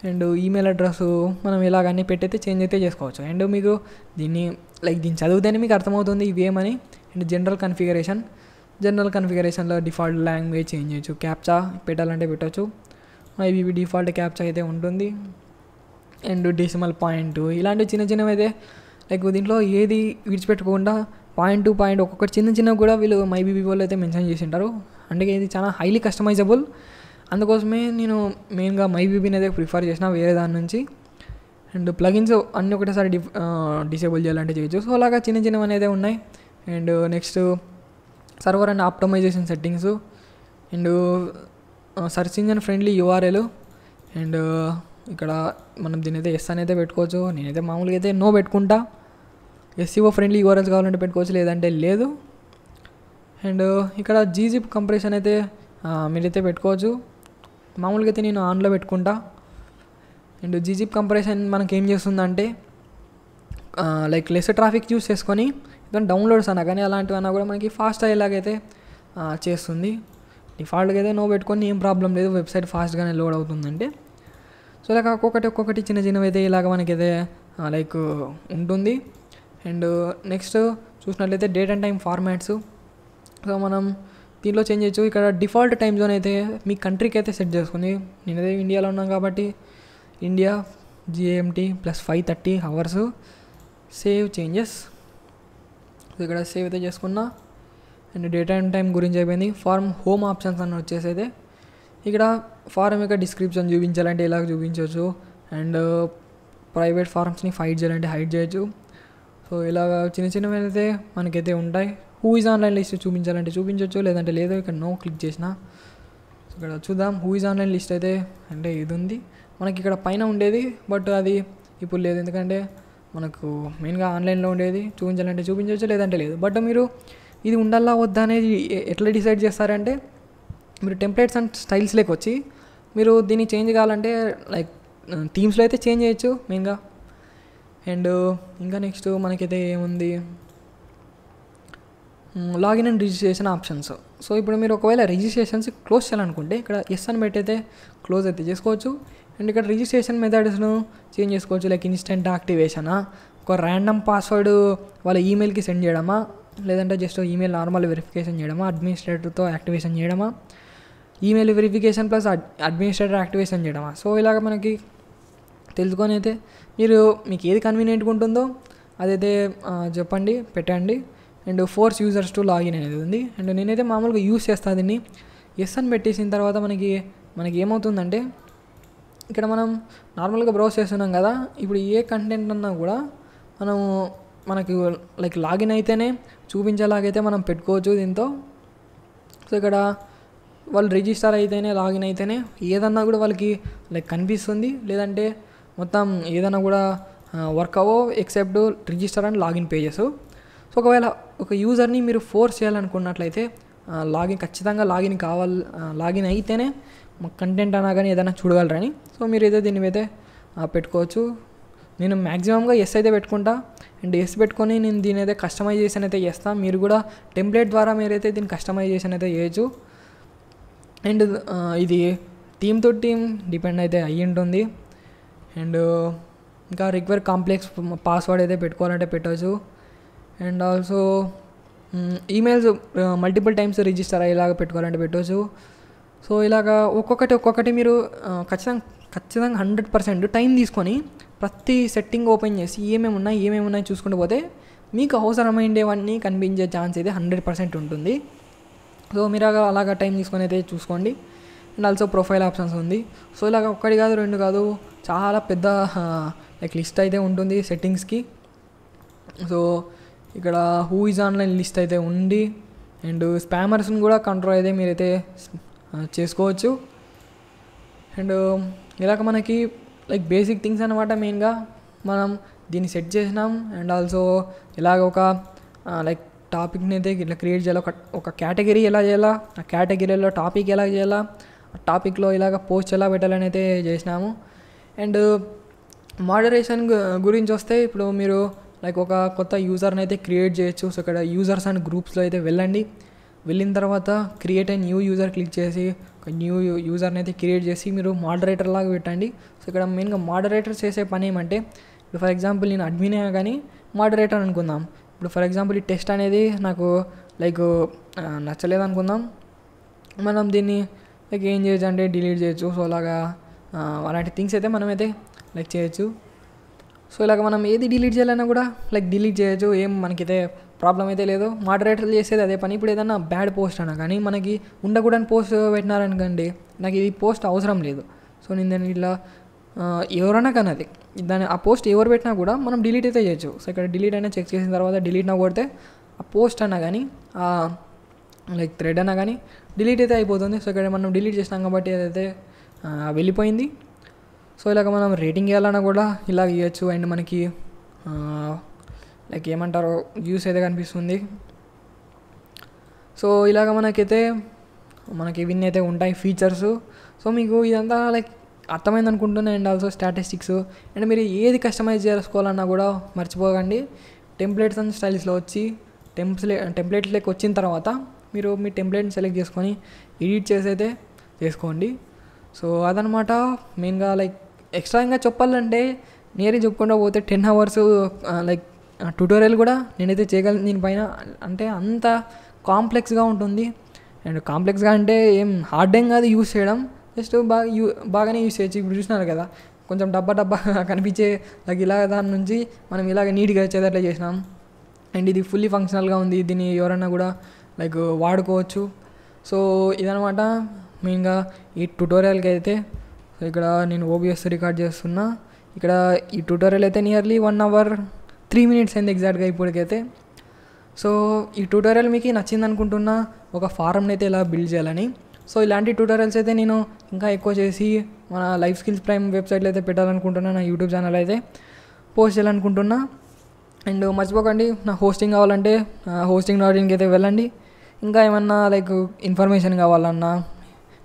అండ్ ఈమెయిల్ అడ్రస్ మనం ఇలాగన్నీ పెట్టయితే చేంజ్ అయితే చేసుకోవచ్చు. అండ్ మీకు దీన్ని చదివితేనే మీకు అర్థమవుతుంది ఇవి ఏమని. అండ్ జనరల్ కన్ఫిగరేషన్లో డిఫాల్ట్ లాంగ్వేజ్ చేంజ్ చేయొచ్చు, క్యాప్చా పెట్టాలంటే పెట్టవచ్చు. ఇవి డిఫాల్ట్ క్యాప్చా అయితే ఉంటుంది. అండ్ డెసిమల్ పాయింట్ ఇలాంటి చిన్నవి అయితే లైక్ దీంట్లో ఏది విడిచిపెట్టుకోకుండా పాయింట్ టు పాయింట్ ఒక్కొక్కటి చిన్నవి కూడా వీళ్ళు మైబీబీ వాళ్ళు అయితే మెన్షన్ చేసి ఉంటారు. అందుకే ఇది చాలా హైలీ కస్టమైజబుల్. అందుకోసమే నేను మెయిన్గా మైబీబీని అయితే ప్రిఫర్ చేసిన వేరే దాని నుంచి. అండ్ ప్లగిన్స్ అన్నీ ఒకటేసారి డిసేబుల్ చేయాలంటే చేయొచ్చు. సో అలాగా చిన్నవి అనేది ఉన్నాయి. And next server and optimisation settings, and search engine friendly URL. And ఇక్కడ మనం దీని అయితే ఎస్ అనేది పెట్టుకోవచ్చు. నేనైతే మామూలుగా అయితే నో పెట్టుకుంటా. ఎస్సీఓ ఫ్రెండ్లీ యూఆర్ఎల్స్ కావాలంటే పెట్టుకోవచ్చు, లేదంటే లేదు. అండ్ ఇక్కడ జీజిప్ కంప్రెషన్ అయితే మీరైతే పెట్టుకోవచ్చు. మామూలుగా అయితే నేను ఆన్లో పెట్టుకుంటా. అండ్ జీజిప్ కంప్రెషన్ మనకి ఏం చేస్తుందంటే లైక్ లెస్ ట్రాఫిక్ యూస్ చేసుకొని ఇదో డౌన్లోడ్స్ అన్నా కానీ అలాంటివన్నా కూడా మనకి ఫాస్ట్ అయ్యేలాగైతే చేస్తుంది. డిఫాల్ట్గా అయితే నో పెట్టుకొని ఏం ప్రాబ్లం లేదు, వెబ్సైట్ ఫాస్ట్గానే లోడ్ అవుతుందంటే. సో ఇలాగ ఒక్కొక్కటి చిన్నవి అయితే ఇలాగ మనకైతే లైక్ ఉంటుంది. అండ్ నెక్స్ట్ చూసినట్లయితే date and time formats. So మనం దీంట్లో చేంజ్ చేయొచ్చు. ఇక్కడ డిఫాల్ట్ టైం జోన్ అయితే మీ కంట్రీకి అయితే సెట్ చేసుకుంది. నేనైతే ఇండియాలో ఉన్నాను కాబట్టి India GMT + 5:30 hours. Save changes. So ఇక్కడ సేవ్ అయితే చేసుకున్నా. అండ్ డేట్ అండ్ టైం గురించి అయిపోయింది. ఫార్మ్ హోమ్ ఆప్షన్స్ అని వచ్చేసి అయితే ఇక్కడ ఫారం యొక్క డిస్క్రిప్షన్ చూపించాలంటే ఇలాగ చూపించవచ్చు. అండ్ ప్రైవేట్ ఫారమ్స్ని హైడ్ చేయాలంటే హైడ్ చేయొచ్చు. సో ఇలాగ చిన్నవి అయితే మనకైతే ఉంటాయి. హూ ఈజ్ ఆన్లైన్ లిస్ట్ చూపించాలంటే చూపించవచ్చు, లేదంటే లేదు. ఇక్కడ నో క్లిక్ చేసిన. సో ఇక్కడ చూద్దాం హూ ఈజ్ ఆన్లైన్ లిస్ట్ అయితే అంటే ఇది ఉంది మనకి ఇక్కడ పైన ఉండేది, బట్ అది ఇప్పుడు లేదు. ఎందుకంటే మనకు మెయిన్గా ఆన్లైన్లో ఉండేది. చూపించాలంటే చూపించవచ్చు, లేదంటే లేదు. బట్ మీరు ఇది ఉండాలా వద్దా అనేది ఎట్లా డిసైడ్ చేస్తారంటే మీరు టెంప్లెట్స్ అండ్ స్టైల్స్లోకి వచ్చి మీరు దీన్ని చేంజ్ కావాలంటే లైక్ థీమ్స్లో అయితే చేంజ్ చేయొచ్చు మెయిన్గా. అండ్ ఇంకా నెక్స్ట్ మనకైతే ఏముంది, login and registration options. So ఇప్పుడు మీరు ఒకవేళ రిజిస్ట్రేషన్స్ క్లోజ్ చేయాలనుకుంటే ఇక్కడ ఎస్ అని పెట్టయితే క్లోజ్ అయితే చేసుకోవచ్చు. అండ్ ఇక్కడ రిజిస్ట్రేషన్ మెథడ్స్ను చేంజ్ చేసుకోవచ్చు. లైక్ ఇన్స్టెంట్ యాక్టివేషనా, ఒక ర్యాండమ్ పాస్వర్డ్ వాళ్ళ ఈమెయిల్కి సెండ్ చేయడమా, లేదంటే జస్ట్ ఈమెయిల్ నార్మల్ వెరిఫికేషన్ చేయడమా, అడ్మినిస్ట్రేటర్తో యాక్టివేషన్ చేయడమా, email verification plus administrator activation చేయడమా. సో ఇలాగ మనకి తెలుసుకొని అయితే మీకు ఏది కన్వీనియంట్గా ఉంటుందో అదైతే చెప్పండి, పెట్టండి. And force users to login అనేది ఉంది. అండ్ నేనైతే మామూలుగా యూస్ చేస్తాను దీన్ని. ఎస్ అని పెట్టేసిన తర్వాత మనకి ఏమవుతుందంటే ఇక్కడ మనం నార్మల్గా బ్రౌజ్ చేస్తున్నాం కదా, ఇప్పుడు ఏ కంటెంట్ అన్నా కూడా మనకి లైక్ లాగిన్ అయితేనే చూపించేలాగైతే మనం పెట్టుకోవచ్చు దీంతో. సో ఇక్కడ వాళ్ళు రిజిస్టర్ అయితేనే లాగిన్ అయితేనే ఏదన్నా కూడా వాళ్ళకి లైక్ కనిపిస్తుంది, లేదంటే మొత్తం ఏదైనా కూడా వర్క్ అవ్వో except register and login pages. So ఒకవేళ ఒక యూజర్ని మీరు ఫోర్స్ చేయాలనుకున్నట్లయితే ఖచ్చితంగా లాగిన్ అయితేనే కంటెంట్ అన్నా కానీ ఏదైనా చూడగలరని. సో మీరైతే దీన్ని అయితే పెట్టుకోవచ్చు. నేను మ్యాక్సిమంగా ఎస్ అయితే పెట్టుకుంటా, అండ్ ఎస్ పెట్టుకొని నేను దీని అయితే కస్టమైజేషన్ అయితే చేస్తాను. మీరు కూడా టెంప్లెట్ ద్వారా మీరైతే దీన్ని కస్టమైజేషన్ అయితే చేయొచ్చు. అండ్ ఇది టీమ్ టు టీమ్ డిపెండ్ అయితే అయ్యి ఉంటుంది. అండ్ ఇంకా రిక్వైర్ కాంప్లెక్స్ పాస్వర్డ్ అయితే పెట్టుకోవాలంటే పెట్టవచ్చు. And also emails multiple times register అయ్యేలాగా పెట్టుకోవాలంటే పెట్టవచ్చు. సో ఇలాగా ఒక్కొక్కటి మీరు ఖచ్చితంగా 100% టైం తీసుకొని ప్రతి సెట్టింగ్ ఓపెన్ చేసి ఏమేమి ఉన్నాయి చూసుకుంటూ పోతే మీకు అవసరమైనవన్నీ కనిపించే ఛాన్స్ అయితే 100% ఉంటుంది. సో మీరు అలాగా టైం తీసుకొని అయితే చూసుకోండి. అండ్ ఆల్సో ప్రొఫైల్ ఆప్షన్స్ ఉంది. సో ఇలాగ ఒక్కటి కాదు, 2 కాదు, చాలా పెద్ద లైక్ లిస్ట్ అయితే ఉంటుంది సెట్టింగ్స్కి. సో ఇక్కడ హూ ఈజ్ ఆన్లైన్ లిస్ట్ అయితే ఉంది. అండ్ స్పామర్స్ని కూడా కంట్రోల్ అయితే మీరైతే చేసుకోవచ్చు. అండ్ ఇలాగ మనకి లైక్ బేసిక్ థింగ్స్ అనమాట. మెయిన్గా మనం దీన్ని సెట్ చేసినాం. అండ్ ఆల్సో ఇలాగ ఒక లైక్ టాపిక్ని అయితే ఇట్లా క్రియేట్ చేయాలి. ఒక కేటగిరీ ఎలా చేయాలా, ఆ కేటగిరీలో టాపిక్ ఎలా చేయాలా, ఆ టాపిక్లో ఇలాగ పోస్ట్ ఎలా పెట్టాలని అయితే చేసినాము. అండ్ మోడరేషన్ గురించి వస్తే ఇప్పుడు మీరు లైక్ ఒక కొత్త యూజర్ని అయితే క్రియేట్ చేయొచ్చు. సో ఇక్కడ యూజర్స్ అండ్ గ్రూప్స్లో అయితే వెళ్ళిన తర్వాత క్రియేట్ న్యూ యూజర్ క్లిక్ చేసి ఒక న్యూ యూజర్ని అయితే క్రియేట్ చేసి మీరు మోడరేటర్ లాగా పెట్టండి. సో ఇక్కడ మెయిన్గా మోడరేటర్ చేసే పని ఏమంటే, ఇప్పుడు ఫర్ ఎగ్జాంపుల్ నేను అడ్మినే కానీ మోడరేటర్ అనుకుందాం. ఇప్పుడు ఫర్ ఎగ్జాంపుల్ ఈ టెస్ట్ అనేది నాకు లైక్ నచ్చలేదు అనుకుందాం. మనం దీన్ని లైక్ ఏం చేయొచ్చు అంటే డిలీట్ చేయొచ్చు. సో అలాగా అలాంటి థింగ్స్ అయితే మనమైతే లైక్ చేయొచ్చు. సో ఇలాగ మనం ఏది డిలీట్ చేయాలన్నా కూడా లైక్ డిలీట్ చేయొచ్చు. ఏం మనకైతే ప్రాబ్లం అయితే లేదు. మోడరేటర్ చేసేది అదే పని. ఇప్పుడు ఏదన్నా బ్యాడ్ పోస్ట్ అన్నా కానీ మనకి ఉండకూడని పోస్ట్ పెట్టినారనుకోండి, నాకు ఇది పోస్ట్ అవసరం లేదు, సో నేను దాన్ని ఇట్లా ఎవరైనా కానీ దాన్ని ఆ పోస్ట్ ఎవరు పెట్టినా కూడా మనం డిలీట్ అయితే చేయొచ్చు. సో ఇక్కడ డిలీట్ అయినా చెక్ చేసిన తర్వాత డిలీట్ నా కొడితే ఆ పోస్ట్ అన్నా కానీ లైక్ థ్రెడ్ అన్నా కానీ డిలీట్ అయితే అయిపోతుంది. సో ఇక్కడ మనం డిలీట్ చేసినాం కాబట్టి అదైతే వెళ్ళిపోయింది. సో ఇలాగ మనం రేటింగ్ ఇవ్వాలన్నా కూడా ఇలా ఇవ్వచ్చు. అండ్ మనకి లైక్ ఏమంటారో వ్యూస్ అయితే కనిపిస్తుంది. సో ఇలాగ మనకి ఇవన్నీ అయితే ఉంటాయి ఫీచర్స్. సో మీకు ఇదంతా లైక్ అర్థమైంది అనుకుంటున్నాను. And also statistics. అండ్ మీరు ఏది కస్టమైజ్ చేసుకోవాలన్నా కూడా మర్చిపోకండి, టెంప్లెట్స్ అండ్ స్టైల్స్లో వచ్చి టెంప్లెట్లోకి వచ్చిన తర్వాత మీరు మీ టెంప్లెట్ని సెలెక్ట్ చేసుకొని ఎడిట్ చేసి అయితే చేసుకోండి. సో అదనమాట మెయిన్గా. లైక్ ఎక్స్ట్రా ఇంకా చెప్పాలంటే నేనే చెప్పుకుంటూ పోతే 10 hours లైక్ ట్యూటోరియల్ కూడా నేనైతే చేయగలను దీనిపైన. అంటే అంత కాంప్లెక్స్గా ఉంటుంది. అండ్ కాంప్లెక్స్గా అంటే ఏం హార్డ్ ఏం కాదు యూస్ చేయడం, జస్ట్ బాగానే యూస్ చేయొచ్చు. ఇప్పుడు చూసినారు కదా, కొంచెం డబ్బా కనిపించే లైక్ ఇలా దాని నుంచి మనం ఇలాగ నీట్గా వచ్చేటట్లే చేసినాం. అండ్ ఇది ఫుల్లీ ఫంక్షనల్గా ఉంది. దీన్ని ఎవరైనా కూడా లైక్ వాడుకోవచ్చు. సో ఇదనమాట మెయిన్గా ఈ ట్యూటోరియల్కి అయితే. సో ఇక్కడ నేను OBS రికార్డ్ చేస్తున్నా. ఇక్కడ ఈ ట్యూటోరియల్ అయితే నియర్లీ 1 hour 3 minutes అయింది ఎగ్జాక్ట్గా ఇప్పటికైతే. సో ఈ ట్యూటోరియల్ మీకు నచ్చింది అనుకుంటున్నా, ఒక ఫారమ్ని అయితే ఎలా బిల్డ్ చేయాలని. సో ఇలాంటి ట్యూటోరియల్స్ అయితే నేను ఇంకా ఎక్కువ చేసి మన లైఫ్ స్కిల్స్ ప్రైమ్ వెబ్సైట్లో అయితే పెట్టాలనుకుంటున్నా, నా యూట్యూబ్ ఛానల్ అయితే పోస్ట్ చేయాలనుకుంటున్నా. అండ్ మర్చిపోకండి, నా హోస్టింగ్ కావాలంటే hosting.inకి అయితే వెళ్ళండి. ఇంకా ఏమన్నా లైక్ ఇన్ఫర్మేషన్ కావాలన్నా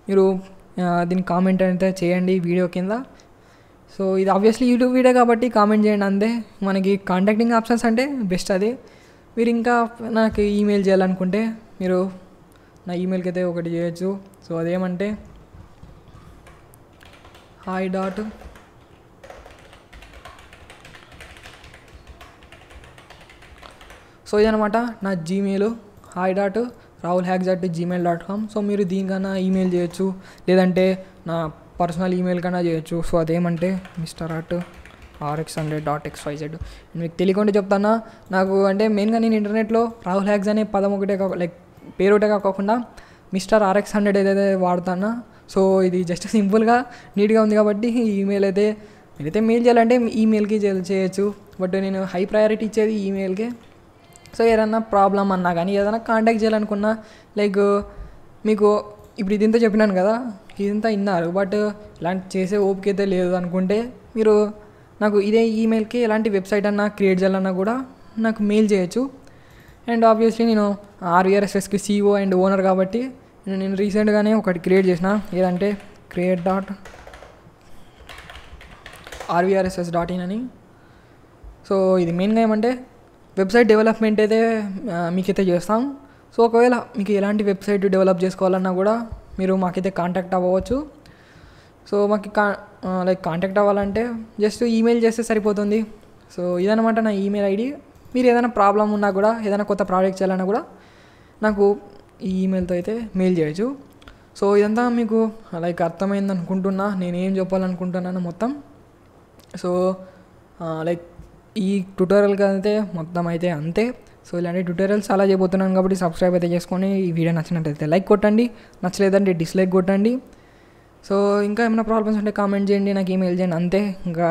మీరు దీనికి కామెంట్ అయితే చేయండి వీడియో కింద. సో ఇది ఆబ్వియస్లీ యూట్యూబ్ వీడియో కాబట్టి కామెంట్ చేయండి అంతే. మనకి కాంటాక్టింగ్ ఆప్షన్స్ అంటే బెస్ట్ అది. మీరు ఇంకా నాకు ఈమెయిల్ చేయాలనుకుంటే మీరు నా ఈమెయిల్కి అయితే ఒకటి చేయొచ్చు. సో అదేమంటే hi. సో ఇదనమాట నా జీమెయిల్ hi.rahulhacks@gmail.com. సో మీరు దీనికన్నా ఈమెయిల్ చేయొచ్చు, లేదంటే నా పర్సనల్ ఈమెయిల్ కన్నా చేయొచ్చు. సో అదేమంటే mr@rx100.xyz. మీకు తెలియకుండా చెప్తానా, నాకు అంటే మెయిన్గా నేను ఇంటర్నెట్లో రాహుల్ హ్యాక్స్ అనే పదం ఒకటే లైక్ పేరు ఒకటే కాకుండా mr.rx100 ఏదైతే వాడతానా. సో ఇది జస్ట్ సింపుల్గా నీట్గా ఉంది కాబట్టి ఈమెయిల్ అయితే మీరైతే మెయిల్ చేయాలంటే ఈమెయిల్కి చేయొచ్చు. బట్ నేను హై ప్రయారిటీ ఇచ్చేది ఈమెయిల్కే. సో ఏదన్నా ప్రాబ్లం అన్నా కానీ ఏదైనా కాంటాక్ట్ చేయాలనుకున్నా లైక్ మీకు ఇప్పుడు ఇదింతా చెప్పినాను కదా, ఇదంతా విన్నారు, బట్ ఇలాంటి చేసే ఓపిక అయితే లేదు అనుకుంటే మీరు నాకు ఇదే ఈమెయిల్కి ఎలాంటి వెబ్సైట్ అన్నా క్రియేట్ చేయాలన్నా కూడా నాకు మెయిల్ చేయొచ్చు. అండ్ ఆబ్వియస్లీ నేను RVRSSకి CEO అండ్ ఓనర్ కాబట్టి నేను రీసెంట్గానే ఒకటి క్రియేట్ చేసిన, ఏదంటే create.rvrss.in అని. సో ఇది మెయిన్గా ఏమంటే వెబ్సైట్ డెవలప్మెంట్ అయితే మీకైతే చేస్తాం. సో ఒకవేళ మీకు ఎలాంటి వెబ్సైట్ డెవలప్ చేసుకోవాలన్నా కూడా మీరు మాకైతే కాంటాక్ట్ అవ్వవచ్చు. సో మాకు కాంటాక్ట్ అవ్వాలంటే జస్ట్ ఈమెయిల్ చేస్తే సరిపోతుంది. సో ఇదనమాట నా ఈమెయిల్ ఐడి. మీరు ఏదైనా ప్రాబ్లం ఉన్నా కూడా, ఏదైనా కొత్త ప్రాజెక్ట్ చేయాలన్నా కూడా నాకు ఈ ఈమెయిల్తో అయితే మెయిల్ చేయొచ్చు. సో ఇదంతా మీకు అర్థమైంది అనుకుంటున్నా, నేను ఏం చెప్పాలనుకుంటున్నాను మొత్తం. సో ఈ ట్యూటోరియల్కి అయితే మొత్తం అయితే అంతే. సో ఇలాంటి ట్యూటోరియల్స్ చాలా చేయబోతున్నాను కాబట్టి సబ్స్క్రైబ్ అయితే చేసుకొని, ఈ వీడియో నచ్చినట్టయితే లైక్ కొట్టండి, నచ్చలేదంటే డిస్లైక్ కొట్టండి. సో ఇంకా ఏమైనా ప్రాబ్లమ్స్ ఉంటే కామెంట్ చేయండి, నాకు ఈమెయిల్ చేయండి, అంతే. ఇంకా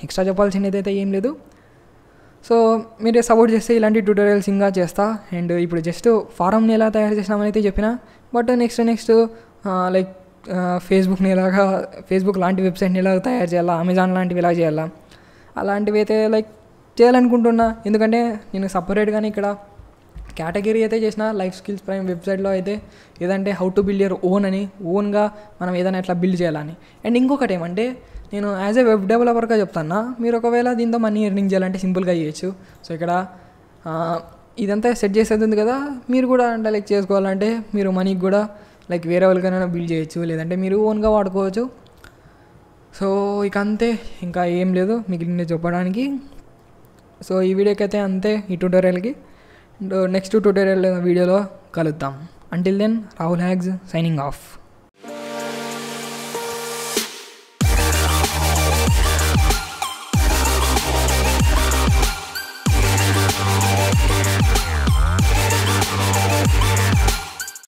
ఎక్స్ట్రా చెప్పాల్సింది అయితే ఏం లేదు. సో మీరు సపోర్ట్ చేస్తే ఇలాంటి ట్యూటోరియల్స్ ఇంకా చేస్తా. అండ్ ఇప్పుడు జస్ట్ ఫారమ్ని ఎలా తయారు చేసినామని అయితే చెప్పిన, బట్ నెక్స్ట్ ఫేస్బుక్ లాంటి వెబ్సైట్ని ఎలా తయారు చేయాలా, అమెజాన్ లాంటివి ఎలా చేయాలా, అలాంటివి అయితే చేయాలనుకుంటున్నా. ఎందుకంటే నేను సపరేట్గానే ఇక్కడ కేటగిరీ అయితే చేసిన లైఫ్ స్కిల్స్ ప్రైమ్ వెబ్సైట్లో అయితే ఏదంటే how to build your own అని, ఓన్గా మనం ఏదైనా ఎట్లా బిల్డ్ చేయాలని. అండ్ ఇంకొకటి ఏమంటే నేను యాజ్ ఏ వెబ్ డెవలపర్గా చెప్తాను, మీరు ఒకవేళ దీంతో మనీ ఎర్నింగ్ చేయాలంటే సింపుల్గా చేయొచ్చు. సో ఇక్కడ ఇదంతా సెట్ చేసేది ఉంది కదా, మీరు కూడా అంటే చేసుకోవాలంటే మీరు మనీకి కూడా వేరే వాళ్ళకైనా బిల్డ్ చేయొచ్చు, లేదంటే మీరు ఓన్గా వాడుకోవచ్చు. సో ఇక అంతే, ఇంకా ఏం లేదు మిగిలిన చెప్పడానికి. సో ఈ వీడియోకి అయితే అంతే, ఈ ట్యూటోరియల్కి. నెక్స్ట్ ట్యూటోరియల్ వీడియోలో కలుద్దాం. Until then Rahul hugs signing of.